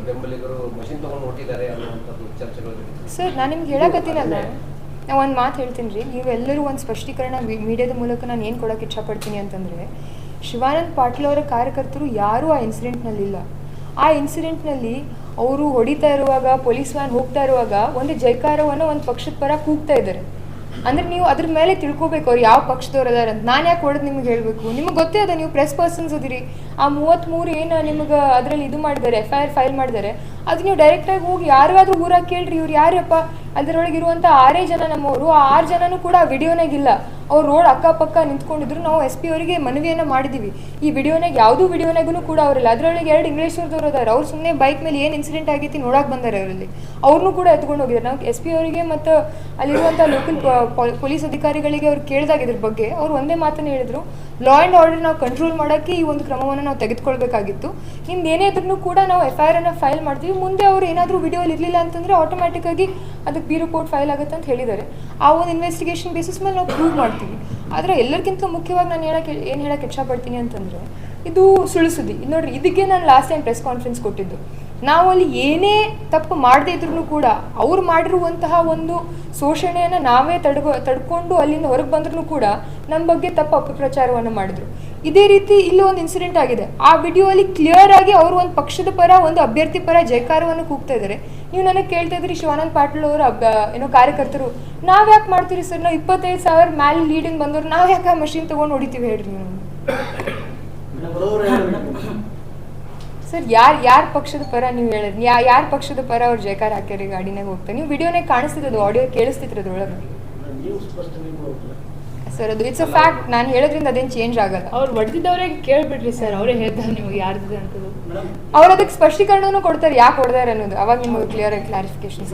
ಬೆಂಬಲಿಗರು ಮಷೀನ್ ತಗೊಂಡು ಹೊಟ್ಟಿದ್ದಾರೆ ಅನ್ನುವಂಥದ್ದು ಚರ್ಚೆಗಳು. ಸರ್ ನಾನು ನಿಮ್ಗೆ ಹೇಳಕತ್ತೀನಲ್ಲ, ನಾನು ಒಂದು ಮಾತು ಹೇಳ್ತೀನಿ ರೀ. ನೀವೆಲ್ಲರೂ ಒಂದು ಸ್ಪಷ್ಟೀಕರಣ ಮೀಡಿಯಾದ ಮೂಲಕ ನಾನು ಏನು ಕೊಡೋಕೆ ಇಷ್ಟಪಡ್ತೀನಿ ಅಂತಂದರೆ, ಶಿವಾನಂದ ಪಾಟೀಲ್ ಅವರ ಕಾರ್ಯಕರ್ತರು ಯಾರೂ ಆ ಇನ್ಸಿಡೆಂಟ್ನಲ್ಲಿಲ್ಲ. ಆ ಇನ್ಸಿಡೆಂಟ್ನಲ್ಲಿ ಅವರು ಹೊಡಿತಾ ಇರುವಾಗ, ಪೊಲೀಸ್ ವ್ಯಾನ್ ಹೋಗ್ತಾ ಇರುವಾಗ ಒಂದು ಜೈಕಾರವನ್ನು ಒಂದು ಪಕ್ಷದ ಪರ ಕೂಗ್ತಾ ಇದ್ದಾರೆ. ಅಂದರೆ ನೀವು ಅದ್ರ ಮೇಲೆ ತಿಳ್ಕೊಬೇಕು ಅವ್ರು ಯಾವ ಪಕ್ಷದವ್ರು ಅದಾರ ಅಂತ. ನಾನು ಯಾಕೆ ಹೊಡೆದು ನಿಮ್ಗೆ ಹೇಳಬೇಕು? ನಿಮ್ಗೆ ಗೊತ್ತೇ ಅದ, ನೀವು ಪ್ರೆಸ್ ಪರ್ಸನ್ಸ್ ಅದಿರಿ. ಆ 33 ಏನು ನಿಮ್ಗೆ ಅದರಲ್ಲಿ ಇದು ಮಾಡಿದ್ದಾರೆ, FIR ಫೈಲ್ ಮಾಡಿದ್ದಾರೆ, ಅದು ನೀವು ಡೈರೆಕ್ಟಾಗಿ ಹೋಗಿ ಯಾರಿಗಾದ್ರೂ ಊರಾಗ ಕೇಳ್ರಿ, ಇವ್ರು ಯಾರಪ್ಪ ಅದರೊಳಗಿರುವಂಥ 6 ಜನ ನಮ್ಮವರು. ಆ 6 ಜನನೂ ಕೂಡ ವಿಡಿಯೋನಾಗಿಲ್ಲ. ಅವ್ರು ರೋಡ್ ಅಕ್ಕಪಕ್ಕ ನಿಂತ್ಕೊಂಡಿದ್ರು. ನಾವು SP ಅವರಿಗೆ ಮನವಿಯನ್ನು ಮಾಡಿದ್ದೀವಿ. ಈ ವಿಡಿಯೋನಾಗ ಯಾವುದೂ ವಿಡಿಯೋನಾಗೂ ಕೂಡ ಅವರಿಲ್ಲ. ಅದರೊಳಗೆ 2 ಇಂಗ್ಲೀಷ್ವರ್ದವ್ರು ಅದಾರೆ. ಅವ್ರು ಸುಮ್ಮನೆ ಬೈಕ್ ಮೇಲೆ ಏನು ಇನ್ಸಿಡೆಂಟ್ ಆಗೈತಿ ನೋಡಕ್ಕೆ ಬಂದಾರೆ. ಅವರಲ್ಲಿ ಅವ್ರನ್ನೂ ಕೂಡ ಎತ್ಕೊಂಡು ಹೋಗಿದ್ದಾರೆ. ನಾವು SP ಅವರಿಗೆ ಮತ್ತು ಅಲ್ಲಿರುವಂಥ ಲೋಕಲ್ ಪೊಲೀಸ್ ಅಧಿಕಾರಿಗಳಿಗೆ ಅವ್ರು ಕೇಳಿದಾಗ ಇದ್ರ ಬಗ್ಗೆ ಅವ್ರು ಒಂದೇ ಮಾತನ್ನು ಹೇಳಿದ್ರು, ಲಾ ಆ್ಯಂಡ್ ಆರ್ಡರ್ ನಾವು ಕಂಟ್ರೋಲ್ ಮಾಡೋಕ್ಕೆ ಈ ಒಂದು ಕ್ರಮವನ್ನು ನಾವು ತೆಗೆದುಕೊಳ್ಬೇಕಾಗಿತ್ತು. ನಿಮ್ದು ಏನೇ ಇದ್ರೂ ಕೂಡ ನಾವು FIR ಫೈಲ್ ಮಾಡ್ತೀವಿ. ಮುಂದೆ ಅವ್ರು ಏನಾದರೂ ವಿಡಿಯೋಲಿ ಇರಲಿಲ್ಲ ಅಂತಂದರೆ ಆಟೋಮ್ಯಾಟಿಕ್ಕಾಗಿ ಅದಕ್ಕೆ ಬಿ ರಿಪೋರ್ಟ್ ಫೈಲ್ ಆಗುತ್ತೆ ಅಂತ ಹೇಳಿದ್ದಾರೆ. ಆ ಒಂದು ಇನ್ವೆಸ್ಟಿಗೇಷನ್ ಬೇಸಿಸ್ ಮೇಲೆ ನಾವು ಪ್ರೂವ್ ಮಾಡ್ತೀವಿ. ಆದರೆ ಎಲ್ಲರಿಗಿಂತ ಮುಖ್ಯವಾಗಿ ನಾನು ಏನು ಹೇಳಕ್ಕೆ ಇಷ್ಟಪಡ್ತೀನಿ ಅಂತಂದರೆ, ಇದು ಸುಳ್ಳು ಸುದ್ದಿ. ನೋಡಿರಿ, ಇದಕ್ಕೆ ನಾನು ಲಾಸ್ಟ್ ಟೈಮ್ ಪ್ರೆಸ್ ಕಾನ್ಫರೆನ್ಸ್ ಕೊಟ್ಟಿದ್ದು. ನಾವು ಅಲ್ಲಿ ಏನೇ ತಪ್ಪು ಮಾಡದೇ ಇದ್ರೂ ಕೂಡ ಅವ್ರು ಮಾಡಿರುವಂತಹ ಒಂದು ಶೋಷಣೆಯನ್ನು ನಾವೇ ತಡ್ಕೊಂಡು ಅಲ್ಲಿಂದ ಹೊರಗೆ ಬಂದ್ರೂ ಕೂಡ ನಮ್ಮ ಬಗ್ಗೆ ತಪ್ಪು ಅಪಪ್ರಚಾರವನ್ನು ಮಾಡಿದ್ರು. ಇದೇ ರೀತಿ ಇಲ್ಲಿ ಒಂದು ಇನ್ಸಿಡೆಂಟ್ ಆಗಿದೆ. ಆ ವಿಡಿಯೋ ಅಲ್ಲಿ ಕ್ಲಿಯರ್ ಆಗಿ ಅವರು ಒಂದು ಪಕ್ಷದ ಪರ, ಒಂದು ಅಭ್ಯರ್ಥಿ ಪರ ಜೈಕಾರವನ್ನು ಕೂಗ್ತಾ ಇದ್ದಾರೆ. ನೀವು ನನಗೆ ಕೇಳ್ತಾ ಇದ್ರಿ ಶಿವಾನಂದ ಪಾಟೀಲ್ ಅವರ ಏನೋ ಕಾರ್ಯಕರ್ತರು ನಾವ್ ಯಾಕೆ ಮಾಡ್ತೀರಿ ಸರ್? ನಾವು 25,000 ಮ್ಯಾಲೆ ಲೀಡಿಂಗ್ ಬಂದವ್ರು ನಾವ್ ಯಾಕೆ ಆ ಮಷೀನ್ ತಗೊಂಡು ಹೊಡಿತೀವಿ ಹೇಳ್ರಿ ನೀವು? ಸರ್ ಯಾರ ಪಕ್ಷದ ಪರ ನೀವು ಹೇಳಿದ್ರಿ? ಯಾರ ಪಕ್ಷದ ಪರ ಅವ್ರು ಜೈಕಾರ ಹಾಕ್ಯಾರಿ ಗಾಡಿನಾಗ ಹೋಗ್ತಾರೆ? ನೀವು ವಿಡಿಯೋನಾಗ ಕಾಣಿಸ್ತಿದ್ದು, ಆಡಿಯೋ ಕೇಳಿಸ್ತಿದ್ರು ಅದ್ರೊಳಗೆ. ಸರ್ ಅದು ಇಟ್ಸ್ ಅ ಫ್ಯಾಕ್ಟ್. ನಾನು ಹೇಳೋದ್ರಿಂದ ಅದೇನು ಚೇಂಜ್ ಆಗಲ್ಲ. ಅವ್ರು ಹೊಡೆದಿದ್ದವ್ರಿಗೆ ಕೇಳ್ಬಿಡ್ರಿ ಸರ್, ಅವರೇ ಹೇಳ್ತಾರೆ ನಿಮಗೆ ಯಾರ್ದಿದೆ ಅಂತದ್ದು. ಅವ್ರು ಅದಕ್ಕೆ ಸ್ಪಷ್ಟೀಕರಣನೂ ಕೊಡ್ತಾರೆ ಯಾಕೆ ಹೊಡೆದಾರೆ ಅನ್ನೋದು. ಅವಾಗ ನಿಮಗೆ ಕ್ಲಿಯರ್ ಆಗಿ clarification.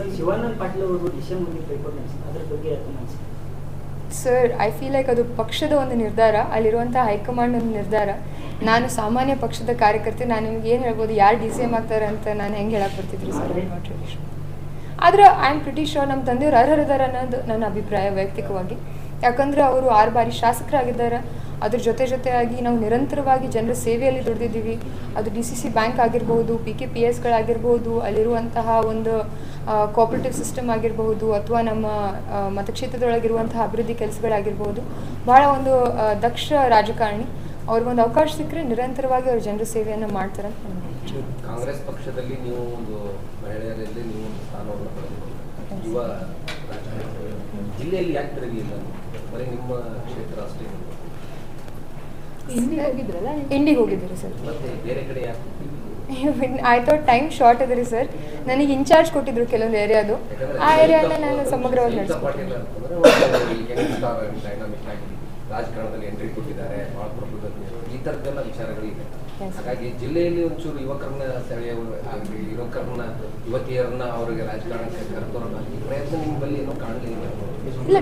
Sir I feel like ಅದು ಪಕ್ಷದ ಒಂದು ನಿರ್ಧಾರ, ಅಲ್ಲಿರುವಂಥ ಹೈಕಮಾಂಡ್ ಒಂದು ನಿರ್ಧಾರ. ನಾನು ಸಾಮಾನ್ಯ ಪಕ್ಷದ ಕಾರ್ಯಕರ್ತೆ, ನಾನು ನಿಮ್ಗೆ ಏನು ಹೇಳ್ಬೋದು, ಯಾರು DCM ಆಗ್ತಾರೆ ಅಂತ ನಾನು ಹೆಂಗೆ ಹೇಳಕ್ಕೆ ಬರ್ತಿದ್ರಿ ಸರ್? Not really sure. ಆದರೆ ಐ ಆಮ್ ಪ್ರಿಟಿ ಶೋರ್ ನಮ್ಮ ತಂದೆಯವ್ರು ಅರ್ಹರಿದ್ದಾರೆ ಅನ್ನೋದು ನನ್ನ ಅಭಿಪ್ರಾಯ ವೈಯಕ್ತಿಕವಾಗಿ. ಯಾಕಂದರೆ ಅವರು 6 ಬಾರಿ ಶಾಸಕರಾಗಿದ್ದಾರೆ. ಅದ್ರ ಜೊತೆಯಾಗಿ ನಾವು ನಿರಂತರವಾಗಿ ಜನರ ಸೇವೆಯಲ್ಲಿ ದುಡಿದಿದ್ದೀವಿ. ಅದು DCC ಬ್ಯಾಂಕ್ ಆಗಿರ್ಬೋದು, PKPSಗಳಾಗಿರ್ಬೋದು, ಅಲ್ಲಿರುವಂತಹ ಒಂದು ಕೋಆಪರೇಟಿವ್ ಸಿಸ್ಟಮ್ ಆಗಿರಬಹುದು, ಅಥವಾ ನಮ್ಮ ಮತಕ್ಷೇತ್ರದೊಳಗಿರುವಂತಹ ಅಭಿವೃದ್ಧಿ ಕೆಲಸಗಳಾಗಿರ್ಬೋದು. ಭಾಳ ಒಂದು ದಕ್ಷ ರಾಜಕಾರಣಿ. ಅವ್ರಿಗೊಂದು ಅವಕಾಶ ಸಿಕ್ಕರೆ ನಿರಂತರವಾಗಿ ಅವ್ರ ಜನರ ಸೇವೆಯನ್ನು ಮಾಡ್ತಾರೆ ಅಂತ ನನಗೆ ಕಾಂಗ್ರೆಸ್ ಪಕ್ಷದಲ್ಲಿ ನೀವು ಒಂದು ಮಹಿಳೆಯರಲ್ಲಿ ನೀವು ಒಂದು ಸ್ಥಾನವನ್ನು ಪಡೆದುಕೊಂಡು ಯುವ ರಾಜಕಾರಣಿ ಜಿಲ್ಲೆಯಲ್ಲಿ ಯಾಕೆ ಬೆಳಗಿಲ್ಲ? ಬರೀ ನಿಮ್ಮ ಕ್ಷೇತ್ರ ಅಷ್ಟೇ ಇಂಡಿಗೆ ಹೋಗಿದ್ರಲ್ಲ ನೀವು? ಇಂಡಿಗೆ ಹೋಗಿದ್ದೀರಿ ಸರ್. ಮತ್ತೆ ಬೇರೆ ಕಡೆ ಯಾಕೆ? ಐ ಥಾಟ್ ಟೈಮ್ ಶಾರ್ಟ್ ಅದ್ರಿ ಸರ್. ನನಗೆ ಇನ್ಚಾರ್ಜ್ ಕೊಟ್ಟಿದ್ರು ಕೆಲವೊಂದು ಏರಿಯಾದು, ಆ ಏರಿಯಾನ ನಾನು ಸಮಗ್ರವಾಗಿ ನಡೆಸ್ತೀನಿ. ಡೈನಾಮಿಕ್ ಆಗಿ ರಾಜಕಾರಣದಲ್ಲಿ ಎಂಟ್ರಿ ಕೊಟ್ಟಿದ್ದಾರೆ, ಬಹಳ ಪ್ರಬುದ್ಧತೆ, ಈ ಥರದ್ದೆಲ್ಲ ವಿಚಾರಗಳಿದೆ. ಹಾಗಾಗಿ ಜಿಲ್ಲೆಯಲ್ಲಿ ಒಂಚೂರು ಯುವಕರನ್ನ ಸೆಳೆಯುವ ಆಗಲಿ, ಯುವತಿಯರನ್ನ ಅವರಿಗೆ ರಾಜಕಾರಣಕ್ಕೆ ಕರೆತರೋಣ ಈ ಪ್ರಯತ್ನ ನಿಮ್ಮಲ್ಲಿ ಏನೋ ಕಾಣಲಿಲ್ಲ. ಇಲ್ಲ,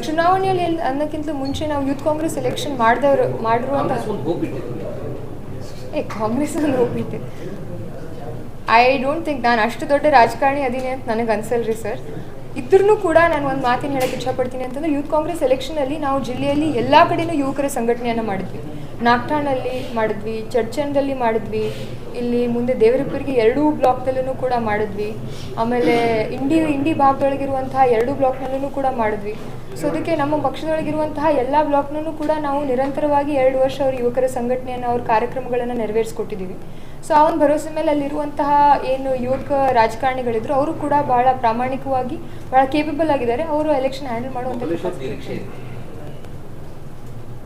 ಚುನಾವಣೆಯಲ್ಲಿ ಅನ್ನೋಕ್ಕಿಂತ ಮುಂಚೆ ನಾವು ಯೂತ್ ಕಾಂಗ್ರೆಸ್ ಎಲೆಕ್ಷನ್ ಮಾಡಿರುವಂಥ ಕಾಂಗ್ರೆಸ್ ಒಂದು ಹೋಗ್ಬಿಟ್ಟೆ. ಐ ಡೋಂಟ್ ಥಿಂಕ್ ನಾನು ಅಷ್ಟು ದೊಡ್ಡ ರಾಜಕಾರಣಿ ಅದೀನಿ ಅಂತ ನನಗೆ ಅನ್ಸಲ್ರಿ ಸರ್. ಇದ್ರೂ ಕೂಡ ನಾನು ಒಂದು ಮಾತಿನ ಹೇಳಕ್ಕೆ ಇಷ್ಟಪಡ್ತೀನಿ ಅಂತಂದರೆ, ಯೂತ್ ಕಾಂಗ್ರೆಸ್ ಎಲೆಕ್ಷನಲ್ಲಿ ನಾವು ಜಿಲ್ಲೆಯಲ್ಲಿ ಎಲ್ಲ ಕಡೆಯೂ ಯುವಕರ ಸಂಘಟನೆಯನ್ನು ಮಾಡಿದ್ವಿ. ನಾಗ್ಠಾಣಲ್ಲಿ ಮಾಡಿದ್ವಿ, ಚಡ್ಚನ್ದಲ್ಲಿ ಮಾಡಿದ್ವಿ, ಇಲ್ಲಿ ಮುಂದೆ ದೇವರಿಪ್ಪರಿಗೆ 2 ಬ್ಲಾಕ್ದಲ್ಲೂ ಕೂಡ ಮಾಡಿದ್ವಿ, ಆಮೇಲೆ ಇಂಡಿ ಭಾಗದೊಳಗಿರುವಂತಹ 2 ಬ್ಲಾಕ್ನಲ್ಲೂ ಕೂಡ ಮಾಡಿದ್ವಿ. ಸೊ ಅದಕ್ಕೆ ನಮ್ಮ ಪಕ್ಷದೊಳಗಿರುವಂತಹ ಎಲ್ಲ ಬ್ಲಾಕ್ನೂ ಕೂಡ ನಾವು ನಿರಂತರವಾಗಿ 2 ವರ್ಷ ಅವ್ರ ಯುವಕರ ಸಂಘಟನೆಯನ್ನು, ಅವ್ರ ಕಾರ್ಯಕ್ರಮಗಳನ್ನು ನೆರವೇರಿಸ್ಕೊಟ್ಟಿದ್ದೀವಿ. ಸೊ ಆ ಒಂದು ಭರವಸೆ ಮೇಲೆ ಅಲ್ಲಿರುವಂತಹ ಏನು ಯುವಕ ರಾಜಕಾರಣಿಗಳಿದ್ರು ಅವರು ಕೂಡ ಭಾಳ ಪ್ರಾಮಾಣಿಕವಾಗಿ, ಭಾಳ ಕೇಪಬಲ್ ಆಗಿದ್ದಾರೆ. ಅವರು ಎಲೆಕ್ಷನ್ ಹ್ಯಾಂಡಲ್ ಮಾಡುವಂಥ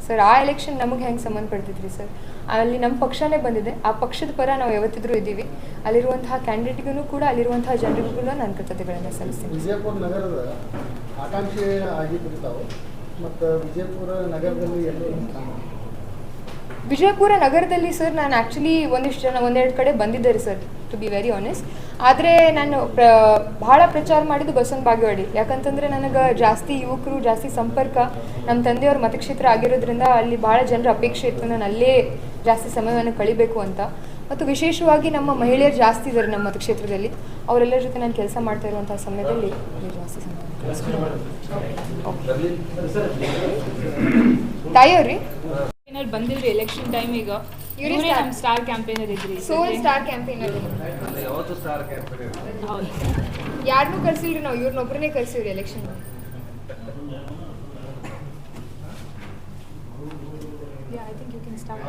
ಸರ್. ಆ ಎಲೆಕ್ಷನ್ ನಮಗೆ ಹೆಂಗೆ ಸಂಬಂಧಪಡ್ತಿದ್ರಿ ಸರ್? ಅಲ್ಲಿ ನಮ್ಮ ಪಕ್ಷನೇ ಬಂದಿದೆ, ಆ ಪಕ್ಷದ ಪರ ನಾವು ಯಾವತ್ತಿದ್ರೂ ಇದ್ದೀವಿ. ಅಲ್ಲಿರುವಂತಹ ಕ್ಯಾಂಡಿಡೇಟ್ಗೂ ಕೂಡ, ಅಲ್ಲಿರುವಂತಹ ಜನರಿಗೂ ಕೂಡ ನಾನು ಕೃತಜ್ಞತೆಗಳನ್ನು ಸಲ್ಲಿಸ್ತೀನಿ. ವಿಜಯಪುರ ನಗರದ ಆಕಾಂಕ್ಷಿ ಆಗಿದ್ರು ತಾವು, ಮತ್ತು ವಿಜಯಪುರ ನಗರದಲ್ಲಿ ವಿಜಯಪುರ ನಗರದಲ್ಲಿ ಸರ್ ನಾನು ಆ್ಯಕ್ಚುಲಿ ಒಂದೆರಡು ಕಡೆ ಬಂದಿದ್ದಾರೆ sir, to be very honest. ಆದರೆ ನಾನು ಭಾಳ ಪ್ರಚಾರ ಮಾಡಿದ್ದು ಬಸವನ ಬಾಗೇವಾಡಿ. ಯಾಕಂತಂದರೆ ನನಗೆ ಜಾಸ್ತಿ ಯುವಕರು, ಜಾಸ್ತಿ ಸಂಪರ್ಕ ನಮ್ಮ ತಂದೆಯವ್ರ ಮತಕ್ಷೇತ್ರ ಆಗಿರೋದ್ರಿಂದ ಅಲ್ಲಿ ಭಾಳ ಜನರ ಅಪೇಕ್ಷೆ ಇತ್ತು ನಾನು ಅಲ್ಲೇ ಜಾಸ್ತಿ ಸಮಯವನ್ನು ಕಳಿಬೇಕು ಅಂತ. ಮತ್ತು ವಿಶೇಷವಾಗಿ ನಮ್ಮ ಮಹಿಳೆಯರು ಜಾಸ್ತಿ ಇದ್ದಾರೆ ನಮ್ಮ ಮತಕ್ಷೇತ್ರದಲ್ಲಿ. ಅವರೆಲ್ಲರ ಜೊತೆ ನಾನು ಕೆಲಸ ಮಾಡ್ತಾ ಇರುವಂಥ ಸಮಯದಲ್ಲಿ ಜಾಸ್ತಿ ಸಮಯ ತಾಯಿಯವ್ರಿ ಬಂದಿಲ್ರಿ ಎಲೆಕ್ಷನ್ ಟೈಮಿಗೆ. ಇವರೇ ನಮ್ಮ ಸ್ಟಾರ್ ಕ್ಯಾಂಪೇನರ್ ಇದ್ರಿ. Sole star campaigner. ಯಾವತ್ತು ಸ್ಟಾರ್ ಕ್ಯಾಂಪೇನರ್? ಹೌದು. ಯಾರನ್ನೂ ಕರ್ಸಿಲ್ರಿ ನಾವು, ಇವ್ರನ್ನೊಬ್ಬರನ್ನೇ ಕರ್ಸಿವ್ರಿ election. Yeah, I think you can start.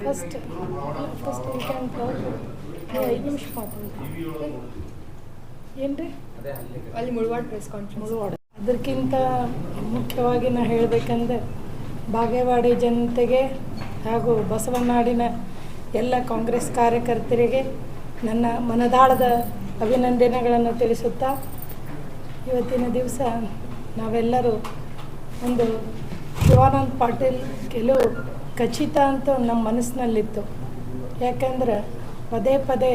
First you can talk. 5 ನಿಮಿಷ ಮಾತಾಡ್ತೀನಿ ಏನ್ರಿ ಅಲ್ಲಿ ಮುಳವಾಡ ಪ್ರೆಸ್ ಕಾನ್ಫರೆನ್ಸ್. ಅದಕ್ಕಿಂತ ಮುಖ್ಯವಾಗಿ ನಾ ಹೇಳಬೇಕಂದ್ರೆ, ಬಾಗೇವಾಡಿ ಜನತೆಗೆ ಹಾಗೂ ಬಸವನಾಡಿನ ಎಲ್ಲ ಕಾಂಗ್ರೆಸ್ ಕಾರ್ಯಕರ್ತರಿಗೆ ನನ್ನ ಮನದಾಳದ ಅಭಿನಂದನೆಗಳನ್ನು ತಿಳಿಸುತ್ತಾ, ಇವತ್ತಿನ ದಿವಸ ನಾವೆಲ್ಲರೂ ಒಂದು ಶಿವಾನಂದ ಪಾಟೀಲ್ ಗೆಲುವು ಖಚಿತ ಅಂತ ನಮ್ಮ ಮನಸ್ಸಿನಲ್ಲಿತ್ತು. ಯಾಕಂದ್ರೆ ಪದೇ ಪದೇ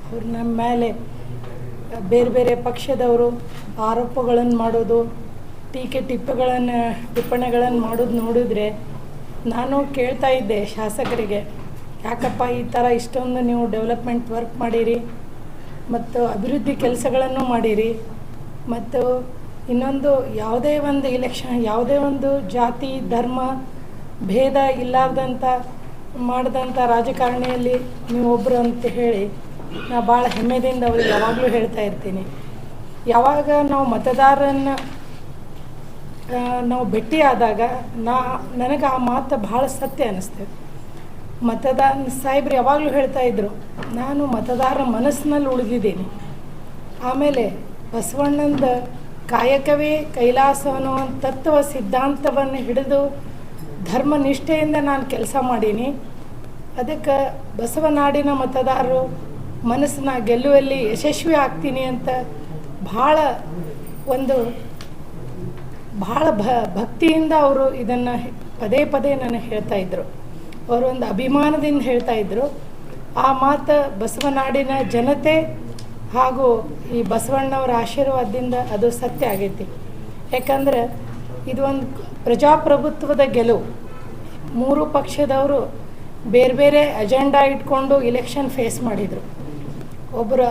ಅವ್ರು ನಮ್ಮ ಮೇಲೆ ಬೇರೆ ಬೇರೆ ಪಕ್ಷದವರು ಆರೋಪಗಳನ್ನು ಮಾಡೋದು, ಟಿಪ್ಪಣಿಗಳನ್ನು ಮಾಡೋದು ನೋಡಿದ್ರೆ ನಾನು ಕೇಳ್ತಾ ಇದ್ದೆ ಶಾಸಕರಿಗೆ, ಯಾಕಪ್ಪ ಈ ಥರ ಇಷ್ಟೊಂದು ನೀವು ಡೆವಲಪ್ಮೆಂಟ್ ವರ್ಕ್ ಮಾಡಿರಿ ಮತ್ತು ಅಭಿವೃದ್ಧಿ ಕೆಲಸಗಳನ್ನು ಮಾಡಿರಿ, ಮತ್ತು ಇನ್ನೊಂದು ಯಾವುದೇ ಒಂದು ಇಲೆಕ್ಷನ್, ಯಾವುದೇ ಒಂದು ಜಾತಿ ಧರ್ಮ ಭೇದ ಇಲ್ಲಾರ್ದಂಥ ಮಾಡಿದಂಥ ರಾಜಕಾರಣಿಯಲ್ಲಿ ನೀವೊಬ್ಬರು ಅಂತ ಹೇಳಿ ನಾ ಭಾಳ ಹೆಮ್ಮೆದಿಂದ ಅವ್ರಿಗೆ ಯಾವಾಗಲೂ ಹೇಳ್ತಾ ಇರ್ತೀನಿ. ಯಾವಾಗ ನಾವು ಮತದಾರರನ್ನು ನಾವು ಭೇಟಿಯಾದಾಗ ನನಗೆ ಆ ಮಾತು ಭಾಳ ಸತ್ಯ ಅನ್ನಿಸ್ತೇವೆ. ಸಾಹೇಬ್ರು ಯಾವಾಗಲೂ ಹೇಳ್ತಾ ಇದ್ದರು, ನಾನು ಮತದಾರರ ಮನಸ್ಸಿನಲ್ಲಿ ಉಳಿದಿದ್ದೀನಿ. ಆಮೇಲೆ ಬಸವಣ್ಣಂದ ಕಾಯಕವೇ ಕೈಲಾಸ ಅನ್ನೋ ತತ್ವ ಸಿದ್ಧಾಂತವನ್ನು ಹಿಡಿದು ಧರ್ಮ ನಿಷ್ಠೆಯಿಂದ ನಾನು ಕೆಲಸ ಮಾಡೀನಿ. ಅದಕ್ಕೆ ಬಸವನಾಡಿನ ಮತದಾರರು ಮನಸ್ಸನ್ನ ಗೆಲ್ಲುವಲ್ಲಿ ಯಶಸ್ವಿ ಆಗ್ತೀನಿ ಅಂತ ಭಾಳ ಭಕ್ತಿಯಿಂದ ಅವರು ಇದನ್ನು ಪದೇ ಪದೇ ನನಗೆ ಹೇಳ್ತಾಯಿದ್ರು. ಅವರು ಒಂದು ಅಭಿಮಾನದಿಂದ ಹೇಳ್ತಾಯಿದ್ರು. ಆ ಮಾತು ಬಸವನಾಡಿನ ಜನತೆ ಹಾಗೂ ಈ ಬಸವಣ್ಣವರ ಆಶೀರ್ವಾದದಿಂದ ಅದು ಸತ್ಯ ಆಗೈತಿ. ಯಾಕಂದ್ರೆ ಇದು ಒಂದು ಪ್ರಜಾಪ್ರಭುತ್ವದ ಗೆಲುವು. 3 ಪಕ್ಷದವರು ಬೇರೆ ಬೇರೆ ಅಜೆಂಡಾ ಇಟ್ಕೊಂಡು ಇಲೆಕ್ಷನ್ ಫೇಸ್ ಮಾಡಿದರು. ಒಬ್ಬರು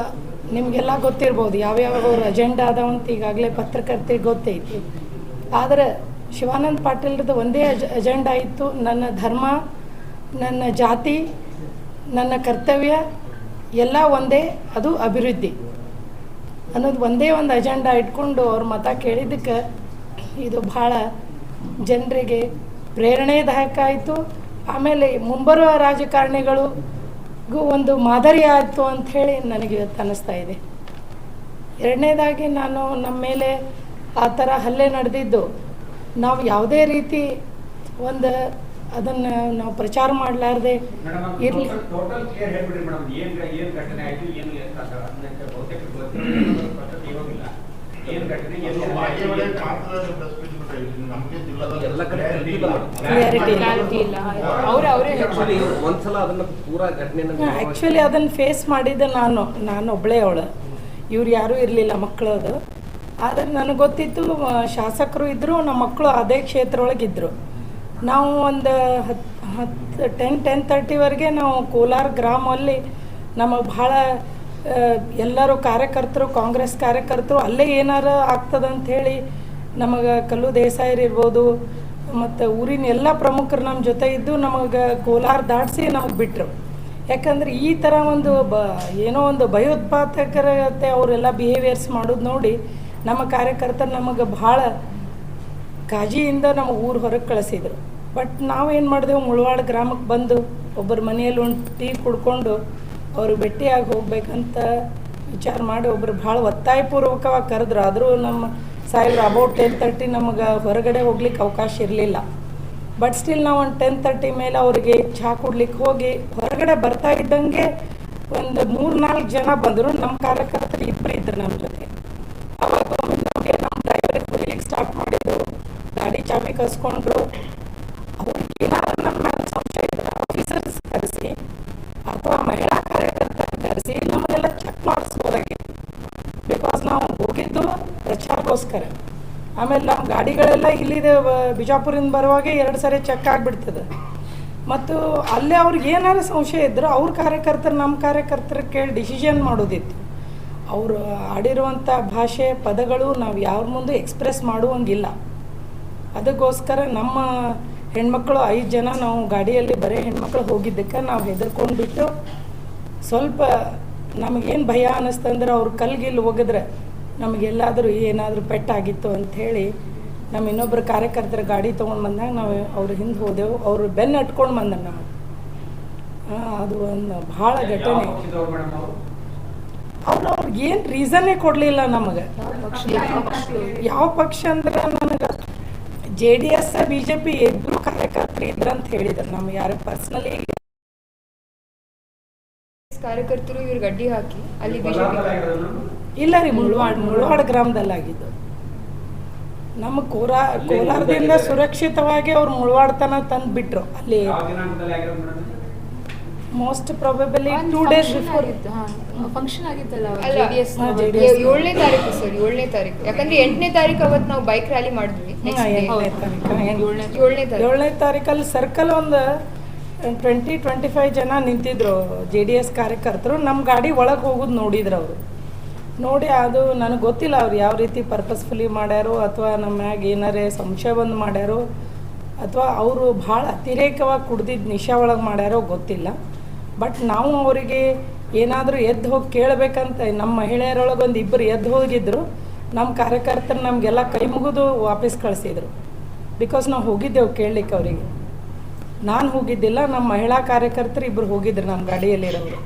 ನಿಮಗೆಲ್ಲ ಗೊತ್ತಿರ್ಬೋದು ಯಾವ್ಯಾವ ಅವ್ರ ಅಜೆಂಡಾ ಅದಾವಂತ ಈಗಾಗಲೇ ಪತ್ರಕರ್ತರಿಗೆ ಗೊತ್ತೈತಿ. ಆದರೆ ಶಿವಾನಂದ ಪಾಟೀಲ್ರದ್ದು ಒಂದೇ ಅಜೆಂಡಾ ಇತ್ತು, ನನ್ನ ಧರ್ಮ, ನನ್ನ ಜಾತಿ, ನನ್ನ ಕರ್ತವ್ಯ ಎಲ್ಲ ಒಂದೇ, ಅದು ಅಭಿವೃದ್ಧಿ ಅನ್ನೋದು ಒಂದೇ ಒಂದು ಅಜೆಂಡಾ ಇಟ್ಕೊಂಡು ಅವ್ರ ಮತ ಕೇಳಿದ್ದಕ್ಕೆ ಇದು ಭಾಳ ಜನರಿಗೆ ಪ್ರೇರಣೆದಾಯಕ ಆಯಿತು. ಆಮೇಲೆ ಮುಂಬರುವ ರಾಜಕಾರಣಿಗಳು ಒಂದು ಮಾದರಿ ಆಯಿತು ಅಂಥೇಳಿ ನನಗೆ ಇವತ್ತು ಅನ್ನಿಸ್ತಾ ಇದೆ. ಎರಡನೇದಾಗಿ ನಾನು ನಮ್ಮ ಮೇಲೆ ಆ ಥರ ಹಲ್ಲೆ ನಡೆದಿದ್ದು ನಾವು ಯಾವುದೇ ರೀತಿ ಒಂದು ಅದನ್ನು ನಾವು ಪ್ರಚಾರ ಮಾಡಲಾರ್ದೆ ಇರಲಿ. ಟೋಟಲ್ ಕ್ಲಿಯರ್ ಹೇಳ್ಬಿಡ್ರಿ ಮೇಡಮ್, ಏನು ಘಟನೆ ಆಯಿತು, ಏನು ಬಹುತೇಕ ಗೊತ್ತಿರೋದಿಲ್ಲ, ಏನು ಘಟನೆ ಎಲ್ಲ ಕಡೆ ಕ್ಲಾರಿಟಿ ಇಲ್ಲ. ಅವರೇ ಆಕ್ಚುಲಿ ಒಂದ್ಸಲ ಅದನ್ನ ಪೂರಾ ಘಟನೆನ ಆ್ಯಕ್ಚುಲಿ ಅದನ್ನು ಫೇಸ್ ಮಾಡಿದ್ದೆ ನಾನು ಒಬ್ಬಳೇ ಅವಳು, ಇವ್ರು ಯಾರೂ ಇರಲಿಲ್ಲ ಮಕ್ಕಳದು. ಆದರೆ ನನಗೆ ಗೊತ್ತಿತ್ತು ಶಾಸಕರು ಇದ್ದರು, ನಮ್ಮ ಮಕ್ಕಳು ಅದೇ ಕ್ಷೇತ್ರ ಒಳಗಿದ್ದರು. ನಾವು ಒಂದು 10:30ವರೆಗೆ ನಾವು ಕೋಲಾರ ಗ್ರಾಮಲ್ಲಿ ನಮಗೆ ಭಾಳ ಎಲ್ಲರೂ ಕಾರ್ಯಕರ್ತರು, ಕಾಂಗ್ರೆಸ್ ಕಾರ್ಯಕರ್ತರು ಅಲ್ಲೇ ಏನಾರು ಆಗ್ತದಂಥೇಳಿ ನಮಗೆ ಕಲ್ಲು ದೇಸಾಯರು ಇರ್ಬೋದು ಮತ್ತು ಊರಿನ ಎಲ್ಲ ಪ್ರಮುಖರು ನಮ್ಮ ಜೊತೆ ಇದ್ದು ನಮಗೆ ಕೋಲಾರ ದಾಟಿಸಿ ನಮಗೆ ಬಿಟ್ಟರು. ಯಾಕಂದರೆ ಈ ಥರ ಒಂದು ಏನೋ ಒಂದು ಭಯೋತ್ಪಾದಕರತೆ ಅವರೆಲ್ಲ ಬಿಹೇವಿಯರ್ಸ್ ಮಾಡೋದು ನೋಡಿ ನಮ್ಮ ಕಾರ್ಯಕರ್ತರು ನಮಗೆ ಭಾಳ ಕಾಜಿಯಿಂದ ನಮಗೆ ಊರು ಹೊರಗೆ ಕಳಿಸಿದರು. ಬಟ್ ನಾವೇನು ಮಾಡಿದೆವು, ಮುಳವಾಡ ಗ್ರಾಮಕ್ಕೆ ಬಂದು ಒಬ್ಬರ ಮನೆಯಲ್ಲಿ ಒಂದು ಟೀ ಕುಡ್ಕೊಂಡು ಅವರು ಭೇಟಿಯಾಗಿ ಹೋಗ್ಬೇಕಂತ ವಿಚಾರ ಮಾಡಿ ಒಬ್ಬರು ಭಾಳ ಒತ್ತಾಯಪೂರ್ವಕವಾಗಿ ಕರೆದ್ರು. ಆದರೂ ನಮ್ಮ ಸಾಹೇಬ್ರು ಅಬೌಟ್ 10:30 ನಮಗೆ ಹೊರಗಡೆ ಹೋಗ್ಲಿಕ್ಕೆ ಅವಕಾಶ ಇರಲಿಲ್ಲ. ಬಟ್ ಸ್ಟಿಲ್ ನಾವು ಒಂದು 10:30 ಮೇಲೆ ಅವರಿಗೆ ಚಹಾ ಕುಡ್ಲಿಕ್ಕೆ ಹೋಗಿ ಹೊರಗಡೆ ಬರ್ತಾ ಇದ್ದಂಗೆ ಒಂದು 3-4 ಜನ ಬಂದರು. ನಮ್ಮ ಕಾರ್ಯಕರ್ತರು 2 ಇದ್ದರು ನಮ್ಮ ಜೊತೆ. ಅವಾಗ ನಮಗೆ ನಮ್ಮ ಡ್ರೈವರಿಗೆ ಕುಡಿಲಿಕ್ಕೆ ಸ್ಟಾರ್ಟ್ ಮಾಡಿದ್ರು, ಗಾಡಿ ಚಾವಿ ಕಸ್ಕೊಂಡ್ರು. ಅವ್ರಿಗೆ ಏನಾದ್ರು ನಮ್ಮ ಮೇಲೆ ಸಂಶಯ ಇದ್ದರೆ ಆಫೀಸರ್ಸ್ ಕರೆಸಿ ಅಥವಾ ಮಹಿಳಾ ಕಾರ್ಯಕರ್ತರ ಕರೆಸಿ ನಮಗೆಲ್ಲ ಚೆಕ್ ಮಾಡಿಸ್ಬೋದಾಗಿತ್ತು. ಬಿಕಾಸ್ ನಾವು ಹೋಗಿದ್ದು ಪ್ರಚಾರಕ್ಕೋಸ್ಕರ. ಆಮೇಲೆ ನಮ್ಮ ಗಾಡಿಗಳೆಲ್ಲ ಇಲ್ಲಿದೆ ಬಿಜಾಪುರಿಂದ ಬರುವಾಗ 2 ಸರಿ ಚೆಕ್ ಆಗಿಬಿಡ್ತದೆ. ಮತ್ತು ಅಲ್ಲೇ ಅವ್ರಿಗೆ ಏನಾದ್ರು ಸಂಶಯ ಇದ್ದರೂ ಅವ್ರ ಕಾರ್ಯಕರ್ತರು ನಮ್ಮ ಕಾರ್ಯಕರ್ತರ ಕೇಳಿ ಡಿಸಿಷನ್ ಮಾಡೋದಿತ್ತು. ಅವರು ಆಡಿರುವಂಥ ಭಾಷೆ ಪದಗಳು ನಾವು ಯಾರ ಮುಂದೆ ಎಕ್ಸ್ಪ್ರೆಸ್ ಮಾಡುವಂಗಿಲ್ಲ. ಅದಕ್ಕೋಸ್ಕರ ನಮ್ಮ ಹೆಣ್ಮಕ್ಳು 5 ಜನ ನಾವು ಗಾಡಿಯಲ್ಲಿ ಬರೀ ಹೆಣ್ಮಕ್ಳು ಹೋಗಿದ್ದಕ್ಕೆ ನಾವು ಹೆದರ್ಕೊಂಡ್ಬಿಟ್ಟು ಸ್ವಲ್ಪ ನಮಗೇನು ಭಯ ಅನ್ನಿಸ್ತಂದ್ರೆ ಅವ್ರು ಕಲ್ಗಿಲ್ಲಿ ಹೋಗಿದ್ರೆ ನಮಗೆಲ್ಲಾದರೂ ಏನಾದರೂ ಪೆಟ್ಟಾಗಿತ್ತು ಅಂಥೇಳಿ ನಮ್ಮ ಇನ್ನೊಬ್ಬರು ಕಾರ್ಯಕರ್ತರ ಗಾಡಿ ತೊಗೊಂಡು ಬಂದಾಗ ನಾವು ಅವ್ರ ಹಿಂದೆ ಹೋದೆವು. ಅವರು ಬೆನ್ನು ಹಟ್ಕೊಂಡು ಬಂದರು ನಮಗೆ. ಅದು ಒಂದು ಭಾಳ ಘಟನೆ. ಅವ್ರಿಗೆ ಏನು ರೀಸನ್ನೇ ಕೊಡಲಿಲ್ಲ ನಮಗೆ. ಯಾವ ಪಕ್ಷ ಅಂದ್ರೆ ನನಗೆ JDS BJP ಇಬ್ಬರು ಕಾರ್ಯಕರ್ತರು ಇದ್ರಂತ ಹೇಳಿದ್ರು. ನಮ್ಗೆ ಯಾರು ಪರ್ಸ್ನಲಿ ಕಾರ್ಯಕರ್ತರು ಇವ್ರಿಗೆ ಅಡ್ಡಿ ಹಾಕಿ ಅಲ್ಲಿ ಬಿಜೆಪಿ ಇಲ್ಲ ರೀ, ಮುಳವಾಡ ಗ್ರಾಮದಲ್ಲಾಗಿದ್ದು. ನಮ್ಮ ಕೋಲಾರದಿಂದ ಸುರಕ್ಷಿತವಾಗಿ ಅವ್ರು ಮುಳವಾಡ ತನಕ ತಂದು ಬಿಟ್ರು. ಅಲ್ಲಿ most probably 2 days before function ಆಗಿತ್ತಲ್ಲ ಅಲ್ಲ, JDS 7ನೇ ತಾರೀಕು ಸರ್, 7ನೇ ತಾರೀಕು. ಯಾಕಂದ್ರೆ 8ನೇ ತಾರೀಕು ಅವತ್ತು ನಾವು ಬೈಕ್ ರ್ಯಾಲಿ ಮಾಡಿದ್ವಿ. 7ನೇ ತಾರೀಕಲ್ಲಿ ಸರ್ಕಲ್ ಒಂದು 20-25 ಜನ ನಿಂತಿದ್ರು JDS ಕಾರ್ಯಕರ್ತರು. ನಮ್ಮ ಗಾಡಿ ಒಳಗೆ ಹೋಗೋದು ನೋಡಿದ್ರು ಅವರು. ನೋಡಿ ಅದು ನನಗೆ ಗೊತ್ತಿಲ್ಲ ಅವ್ರು ಯಾವ ರೀತಿ ಪರ್ಪಸ್ಫುಲಿ ಮಾಡ್ಯಾರೋ ಅಥವಾ ನಮ್ಮ ಮ್ಯಾಗ ಏನಾರೇ ಸಂಶಯ ಬಂದು ಮಾಡ್ಯಾರೋ ಅಥವಾ ಅವರು ಭಾಳ ಅತಿರೇಕವಾಗಿ ಕುಡ್ದಿದ್ದು ನಿಶಾ ಒಳಗೆ ಮಾಡ್ಯಾರೋ ಗೊತ್ತಿಲ್ಲ. ಬಟ್ ನಾವು ಅವರಿಗೆ ಏನಾದರೂ ಎದ್ದು ಹೋಗಿ ಕೇಳಬೇಕಂತ ನಮ್ಮ ಮಹಿಳೆಯರೊಳಗೆ ಒಂದು 2 ಎದ್ದು ಹೋಗಿದ್ರು. ನಮ್ಮ ಕಾರ್ಯಕರ್ತರು ನಮಗೆಲ್ಲ ಕೈ ಮುಗಿದು ವಾಪಸ್ ಕಳಿಸಿದ್ರು. ಬಿಕಾಸ್ ನಾವು ಹೋಗಿದ್ದೆವು ಕೇಳಲಿಕ್ಕೆ ಅವರಿಗೆ. ನಾನು ಹೋಗಿದ್ದಿಲ್ಲ, ನಮ್ಮ ಮಹಿಳಾ ಕಾರ್ಯಕರ್ತರು 2 ಹೋಗಿದ್ರು ನಮ್ಮ ಗಾಡಿಯಲ್ಲಿರೋರು.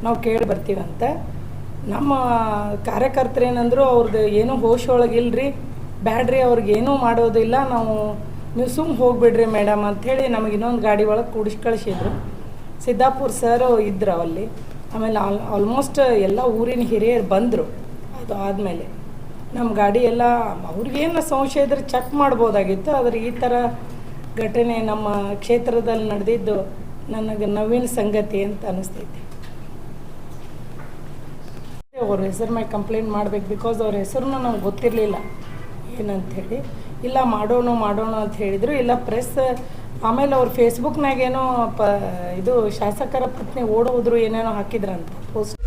ನಾವು ಕೇಳಿ ಬರ್ತೀವಂತ. ನಮ್ಮ ಕಾರ್ಯಕರ್ತರು ಏನಂದ್ರು, ಅವ್ರದ್ದು ಏನೂ ಹೋಶ್ ಒಳಗಿಲ್ರಿ, ಬ್ಯಾಡ್ರಿ, ಅವ್ರಿಗೇನೂ ಮಾಡೋದಿಲ್ಲ, ನೀವು ಸುಮ್ಮನೆ ಹೋಗಿಬಿಡ್ರಿ ಮೇಡಮ್ ಅಂಥೇಳಿ ನಮಗೆ ಇನ್ನೊಂದು ಗಾಡಿ ಒಳಗೆ ಕೂಡಿಸಿ ಕಳಿಸಿದ್ರು. ಸಿದ್ದಾಪುರ ಸರ್ ಇದ್ರು ಅಲ್ಲಿ. ಆಮೇಲೆ ಆಲ್ಮೋಸ್ಟ್ ಎಲ್ಲ ಊರಿನ ಹಿರಿಯರು ಬಂದರು. ಅದು ಆದಮೇಲೆ ನಮ್ಮ ಗಾಡಿ ಎಲ್ಲ ಅವ್ರಿಗೇನು ಸಂಶಯ ಇದ್ರೆ ಚೆಕ್ ಮಾಡ್ಬೋದಾಗಿತ್ತು. ಆದರೆ ಈ ಥರ ಘಟನೆ ನಮ್ಮ ಕ್ಷೇತ್ರದಲ್ಲಿ ನಡೆದಿದ್ದು ನನಗೆ ನವೀನ ಸಂಗತಿ ಅಂತ ಅನ್ನಿಸ್ತೈತಿ. ಅವ್ರ ಹೆಸರು ಮೇಲೆ ಕಂಪ್ಲೇಂಟ್ ಮಾಡಬೇಕು. ಬಿಕಾಸ್ ಅವ್ರ ಹೆಸರನ್ನು ನಮ್ಗೆ ಗೊತ್ತಿರಲಿಲ್ಲ ಏನಂಥೇಳಿ. ಇಲ್ಲ ಮಾಡೋಣ ಅಂತ ಹೇಳಿದರು. ಇಲ್ಲ ಪ್ರೆಸ್ ಆಮೇಲೆ ಅವ್ರು ಫೇಸ್ಬುಕ್ನಾಗೇನೋ ಇದು ಶಾಸಕರ ಪತ್ನಿ ಓಡೋದ್ರು ಏನೇನೋ ಹಾಕಿದ್ರಂತ ಪೋಸ್ಟ್.